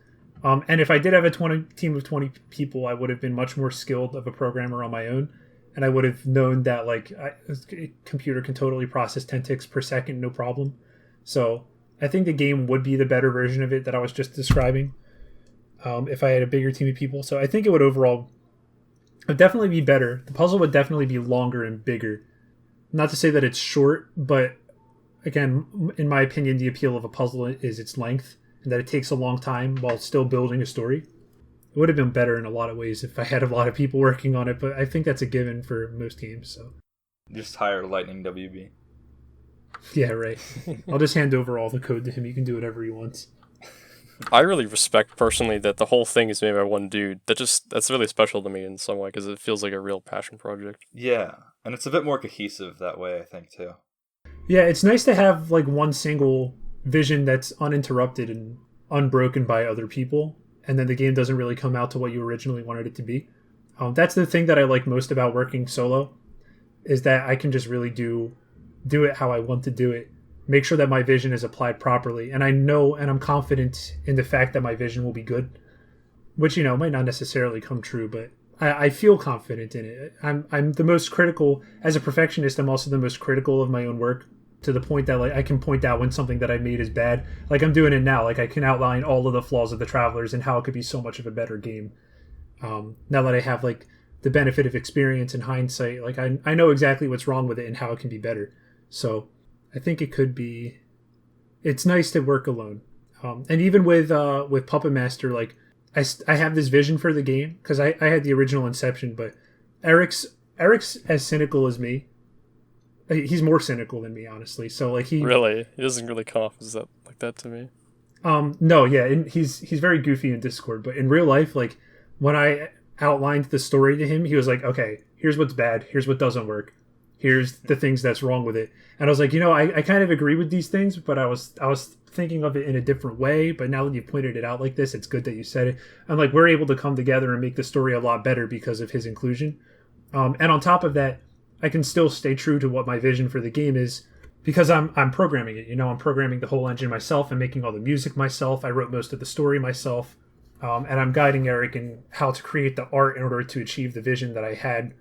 And if I did have a team of 20 people, I would have been much more skilled of a programmer on my own. And I would have known that like a computer can totally process 10 ticks per second, no problem. So I think the game would be the better version of it that I was just describing, if I had a bigger team of people. So I think it would definitely be better. The puzzle would definitely be longer and bigger. Not to say that it's short, but again, in my opinion, the appeal of a puzzle is its length, and that it takes a long time while still building a story. It would have been better in a lot of ways if I had a lot of people working on it, but I think that's a given for most games. So just hire Lightning WB. Yeah, right. I'll just hand over all the code to him. You can do whatever he wants. I really respect personally that the whole thing is made by one dude. That's really special to me in some way, because it feels like a real passion project. Yeah, and it's a bit more cohesive that way, I think, too. Yeah, it's nice to have like one single vision that's uninterrupted and unbroken by other people, and then the game doesn't really come out to what you originally wanted it to be. That's the thing that I like most about working solo, is that I can just really do it how I want to do it. make sure that my vision is applied properly. And I know and I'm confident in the fact that my vision will be good, which, might not necessarily come true, but I feel confident in it. I'm the most critical, as a perfectionist, I'm also the most critical of my own work, to the point that, like, I can point out when something that I made is bad. Like, I'm doing it now. Like, I can outline all of the flaws of the Travelers and how it could be so much of a better game. Now that I have, like, the benefit of experience and hindsight, like, I know exactly what's wrong with it and how it can be better. So I think it's nice to work alone. And even with Puppet Master, like, I have this vision for the game, because I had the original Inception, but Eric's as cynical as me. He's more cynical than me, honestly. So, like, he doesn't really come off as that like that to me. No, yeah, and he's very goofy in Discord, but in real life, like, when I outlined the story to him, he was like, okay, here's what's bad, here's what doesn't work, here's the things that's wrong with it. And I was like, I kind of agree with these things, but I was thinking of it in a different way. But now that you've pointed it out like this, it's good that you said it. And, like, we're able to come together and make the story a lot better because of his inclusion. And on top of that, I can still stay true to what my vision for the game is, because I'm programming it. I'm programming the whole engine myself and making all the music myself. I wrote most of the story myself. And I'm guiding Eric in how to create the art in order to achieve the vision that I had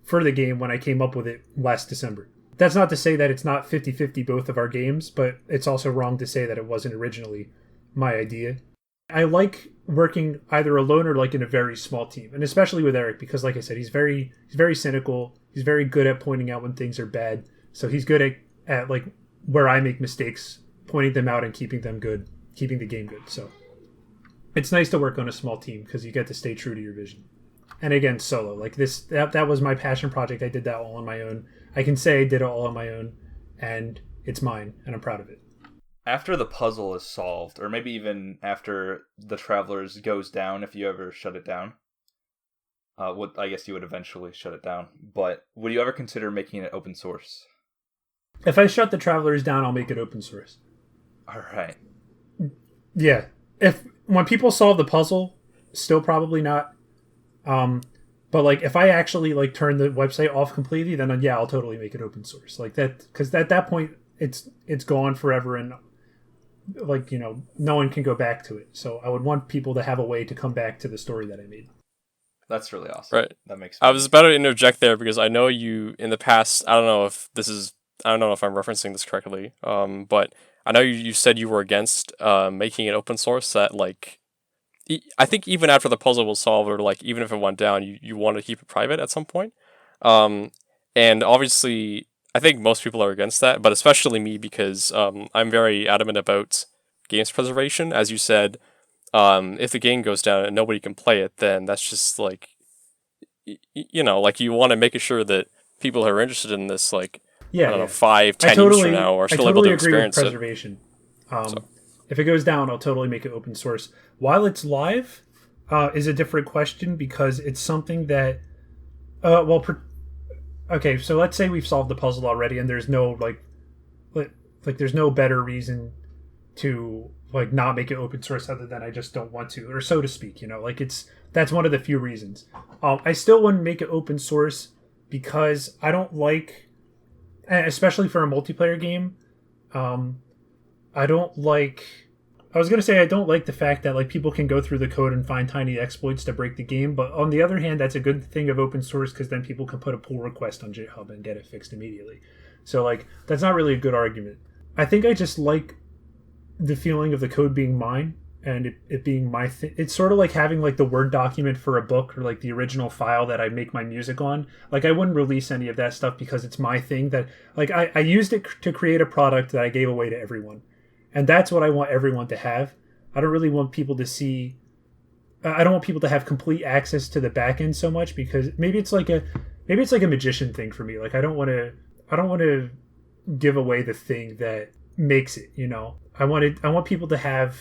for the game when I came up with it last December. That's not to say that it's not 50-50 both of our games, but it's also wrong to say that it wasn't originally my idea. I like working either alone or, like, in a very small team, and especially with Eric, because, like I said, he's very cynical. He's very good at pointing out when things are bad. So he's good at like, where I make mistakes, pointing them out and keeping them good, keeping the game good. So it's nice to work on a small team because you get to stay true to your vision. And again, solo, like this, that was my passion project. I did that all on my own. I can say I did it all on my own, and it's mine, and I'm proud of it. After the puzzle is solved, or maybe even after the Travelers goes down, if you ever shut it down, I guess you would eventually shut it down, but would you ever consider making it open source? If I shut the Travelers down, I'll make it open source. All right. Yeah. When people solve the puzzle, still probably not. But, like, if I actually, like, turn the website off completely, then yeah, I'll totally make it open source. Like that, because at that point it's gone forever, and, like, no one can go back to it. So I would want people to have a way to come back to the story that I made. That's really awesome. Right. That makes sense. I was about to interject there because I know you in the past. I don't know if I'm referencing this correctly. But I know you said you were against making it open source. That, like, I think even after the puzzle was solved, or, like, even if it went down, you want to keep it private at some point. And obviously, I think most people are against that, but especially me, because I'm very adamant about games preservation. As you said, if the game goes down and nobody can play it, then that's just, like, like, you want to make sure that people who are interested in this, like, yeah, I don't know, 5-10 years from now are still able to experience it. I totally agree with preservation. If it goes down, I'll totally make it open source. While it's live, is a different question, because it's something that, okay, so let's say we've solved the puzzle already, and there's no there's no better reason to, like, not make it open source other than I just don't want to, or so to speak. Like, that's one of the few reasons. I still wouldn't make it open source because I don't like, especially for a multiplayer game, I don't like the fact that, like, people can go through the code and find tiny exploits to break the game. But on the other hand, that's a good thing of open source, because then people can put a pull request on GitHub and get it fixed immediately. So, like, that's not really a good argument. I think I just like the feeling of the code being mine and it being my thing. It's sort of like having, like, the Word document for a book, or, like, the original file that I make my music on. Like, I wouldn't release any of that stuff because it's my thing. That, like, I used it to create a product that I gave away to everyone. And that's what I want everyone to have. I don't really want people to see. I don't want people to have complete access to the back end so much, because maybe it's like a magician thing for me. Like, I don't want to give away the thing that makes it. I want people to have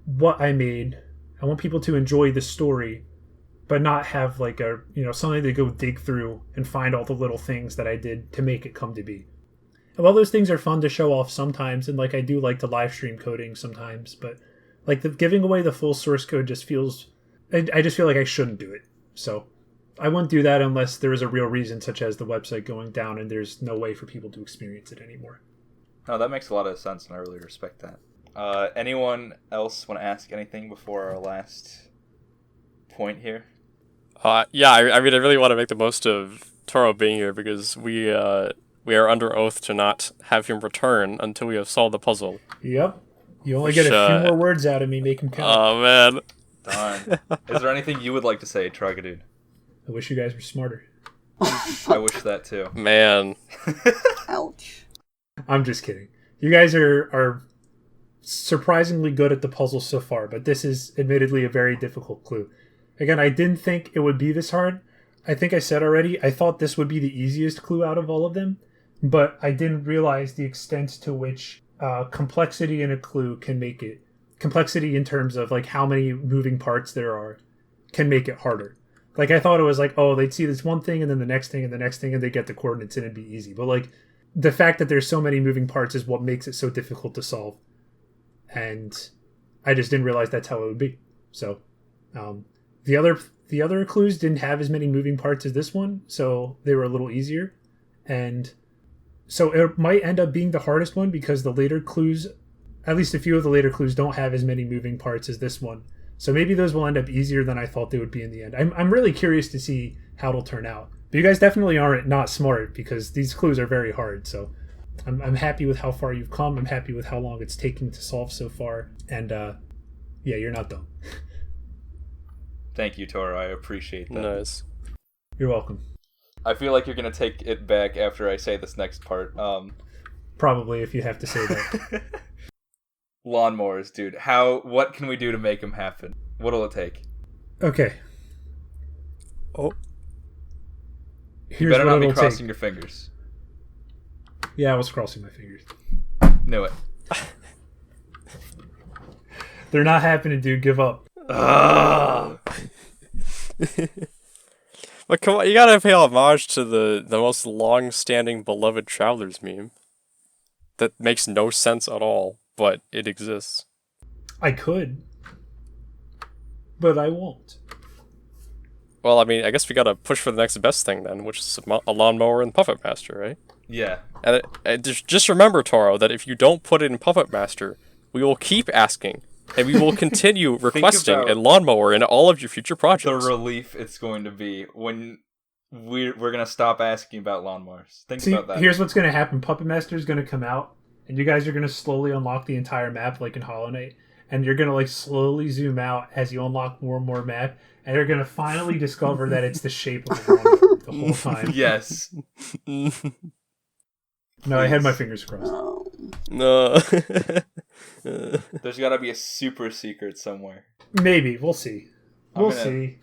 what I made. I want people to enjoy the story, but not have, like, a something to go dig through and find all the little things that I did to make it come to be. Well, those things are fun to show off sometimes, and, like, I do like to live stream coding sometimes, but, like, giving away the full source code just feels... I just feel like I shouldn't do it. So I wouldn't do that unless there is a real reason, such as the website going down and there's no way for people to experience it anymore. No, that makes a lot of sense, and I really respect that. Anyone else want to ask anything before our last point here? Yeah, I mean, I really want to make the most of Toro being here because we are under oath to not have him return until we have solved the puzzle. Yep. You only get a few more words out of me, make him count. Oh, man. Darn. Is there anything you would like to say, torogadude? I wish you guys were smarter. I wish that too. Man. Ouch. I'm just kidding. You guys are surprisingly good at the puzzle so far, but this is admittedly a very difficult clue. Again, I didn't think it would be this hard. I think I said already, I thought this would be the easiest clue out of all of them, but I didn't realize the extent to which complexity in a clue can make it. Complexity in terms of like how many moving parts there are can make it harder. Like I thought it was like, oh, they'd see this one thing and then the next thing and the next thing and they get the coordinates and it'd be easy. But like the fact that there's so many moving parts is what makes it so difficult to solve. And I just didn't realize that's how it would be. So the other clues didn't have as many moving parts as this one, so they were a little easier. And so it might end up being the hardest one because the later clues, at least a few of the later clues, don't have as many moving parts as this one. So maybe those will end up easier than I thought they would be in the end. I'm really curious to see how it'll turn out. But you guys definitely aren't not smart because these clues are very hard. So I'm happy with how far you've come. I'm happy with how long it's taking to solve so far. And yeah, you're not dumb. Thank you, Toro. I appreciate that. Nice. You're welcome. I feel like you're going to take it back after I say this next part. Probably, if you have to say that. Lawnmowers, dude. What can we do to make them happen? What'll it take? Okay. Oh. You better not be crossing your fingers. Yeah, I was crossing my fingers. Knew it. They're not happening, dude. Give up. But come on, you gotta pay homage to the most long-standing beloved Travelers meme. That makes no sense at all, but it exists. I could. But I won't. Well, I mean, I guess we gotta push for the next best thing then, which is a lawnmower and Puppet Master, right? Yeah. And just remember, Toro, that if you don't put it in Puppet Master, we will keep asking, and we will continue requesting a lawnmower in all of your future projects. The relief it's going to be when we're going to stop asking about lawnmowers. Think about that. Here's what's going to happen. Puppet Master is going to come out, and you guys are going to slowly unlock the entire map like in Hollow Knight, and you're going to like slowly zoom out as you unlock more and more map, and you're going to finally discover that it's the shape of the lawnmower the whole time. Yes. No, I had my fingers crossed. No. There's got to be a super secret somewhere. Maybe. We'll see. We'll see.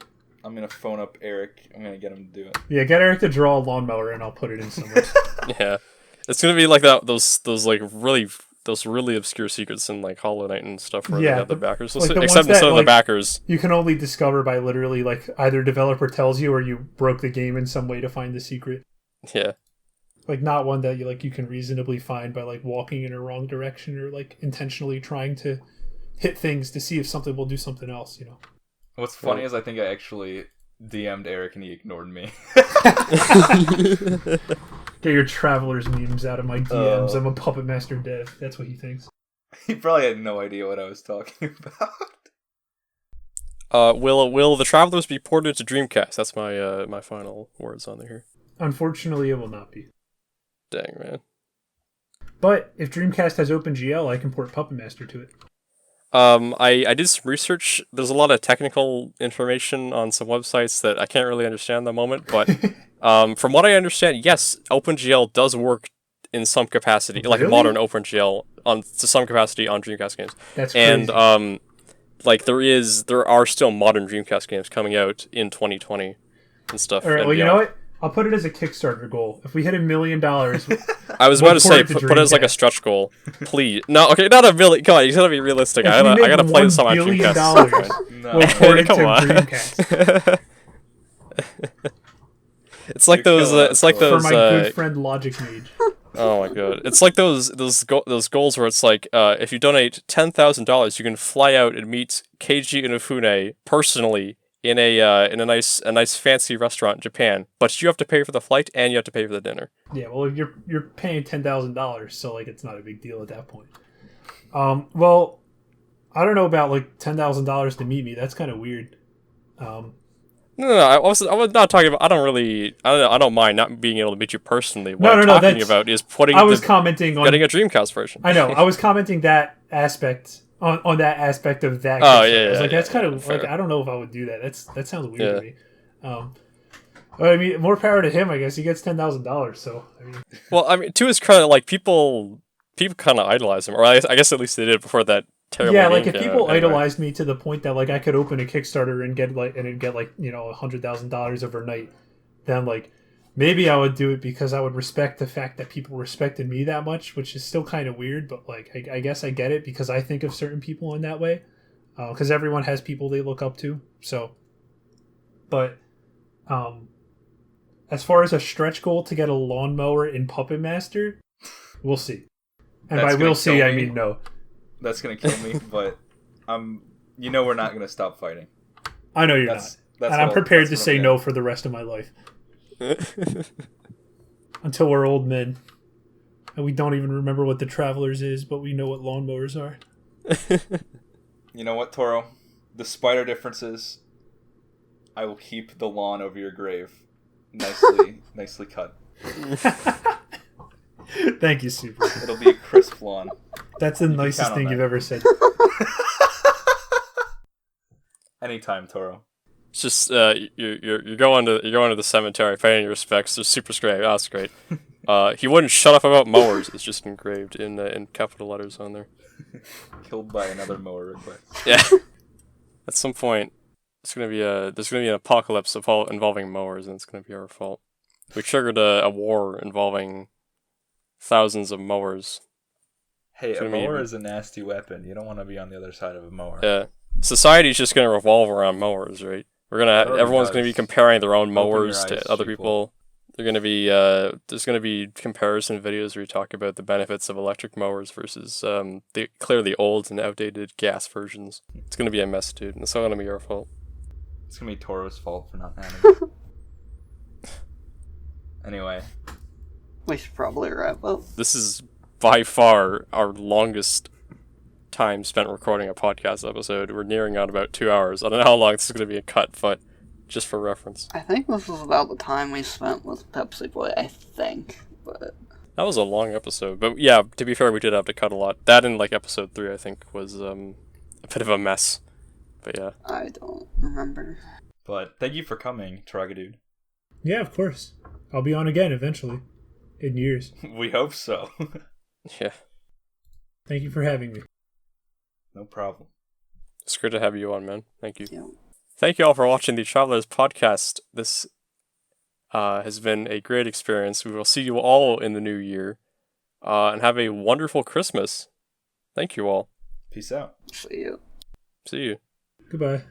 I'm going to phone up Eric. I'm going to get him to do it. Yeah, get Eric to draw a lawnmower and I'll put it in somewhere. Yeah. It's going to be like that. Those like really obscure secrets in like Hollow Knight and stuff where they have the backers. Like except instead of the backers. You can only discover by literally like either developer tells you or you broke the game in some way to find the secret. Yeah. Like not one that you can reasonably find by like walking in a wrong direction or like intentionally trying to hit things to see if something will do something else, What's funny is I think I actually DM'd Eric and he ignored me. Get your Travelers memes out of my DMs. I'm a Puppet Master dev. That's what he thinks. He probably had no idea what I was talking about. Will the Travelers be ported to Dreamcast? That's my my final words on here. Unfortunately, it will not be. Dang, man. But if Dreamcast has OpenGL, I can port Puppet Master to it. I did some research. There's a lot of technical information on some websites that I can't really understand at the moment, but from what I understand, yes, OpenGL does work in some capacity, like modern OpenGL to some capacity on Dreamcast games. That's crazy. And like there are still modern Dreamcast games coming out in 2020 and stuff. All right, well, you know what? I'll put it as a Kickstarter goal. If we hit $1 million, I was about to say put it as like a stretch goal, please. No, okay, not $1 million. Come on, you gotta be realistic. I gotta play this on my Dreamcast. No. We'll port it to Dreamcast. It's like those. It's like those. For my good friend Logic Mage. Oh my god! It's like those goals where it's like if you donate $10,000, you can fly out and meet Keiji Inafune personally in a nice fancy restaurant in Japan, but you have to pay for the flight and you have to pay for the dinner. Yeah, well, you're paying $10,000, so like it's not a big deal at that point. Well, I don't know about like $10,000 to meet me. That's kind of weird. No, I was not talking about. I don't mind not being able to meet you personally. What I'm No, talking about is I was commenting on getting a Dreamcast version. I know. I was commenting that aspect on that aspect of that. Oh, Kickstarter. yeah, I was yeah, like, that's yeah, kind of fair. like I don't know if I would do that. That sounds weird Yeah. to me. But I mean, more power to him. I guess he gets $10,000. So I mean, Well, I mean, to his credit, like people kind of idolize him, or I guess at least they did before that terrible. yeah, game like if came people out, anyway. idolized me to the point that like I could open a Kickstarter and get like $100,000 overnight, then like maybe I would do it because I would respect the fact that people respected me that much, which is still kind of weird. But like I guess I get it because I think of certain people in that way, because everyone has people they look up to. So, but as far as a stretch goal to get a lawnmower in Puppet Master, we'll see. And That's by gonna we'll see, kill I me. mean no. That's gonna kill me, but we're not gonna stop fighting. I know you're That's not. And I'm prepared to that's what say I'm no for the rest of my life. Until we're old men. And we don't even remember what the Travelers is, but we know what lawnmowers are. You know what, Toro? Despite our differences, I will keep the lawn over your grave. Nicely cut. Thank you, Super. It'll be a crisp lawn. That's the nicest count on thing that. you've ever said. Anytime, Toro. It's just you're going to the cemetery, paying your respects. There's super great. Oh, that's great. He wouldn't shut up about mowers. It's just engraved in capital letters on there. Killed by another mower request. Yeah. At some point, there's gonna be an apocalypse involving mowers, and it's gonna be our fault. We triggered a war involving thousands of mowers. Hey, It's a gonna be- mower is a nasty weapon. You don't want to be on the other side of a mower. Yeah. Society's just gonna revolve around mowers, right? already Everyone's gonna be does. comparing their own Open your mowers to eyes, other people. people. They're gonna be there's gonna be comparison videos where you talk about the benefits of electric mowers versus the clearly old and outdated gas versions. It's gonna be a mess, dude, and it's not gonna be your fault. It's gonna be Toro's fault for not having it. Anyway, We should probably wrap up. This is by far our longest time spent recording a podcast episode. We're nearing out about 2 hours. I don't know how long this is gonna be a cut, but just for reference. I think this was about the time we spent with Pepsi Boy, I think. But That was a long episode, but yeah, to be fair, we did have to cut a lot. That and like episode 3, I think, was a bit of a mess. But yeah, I don't remember. but thank you for coming, torogadude. Yeah, of course. I'll be on again eventually. In years. We hope so. yeah, Thank you for having me. No problem. it's good to have you on, man. Thank you. Yeah. Thank you all for watching the Travelers podcast. This has been a great experience. We will see you all in the new year, and have a wonderful Christmas. Thank you all. Peace out. See you. See you. Goodbye.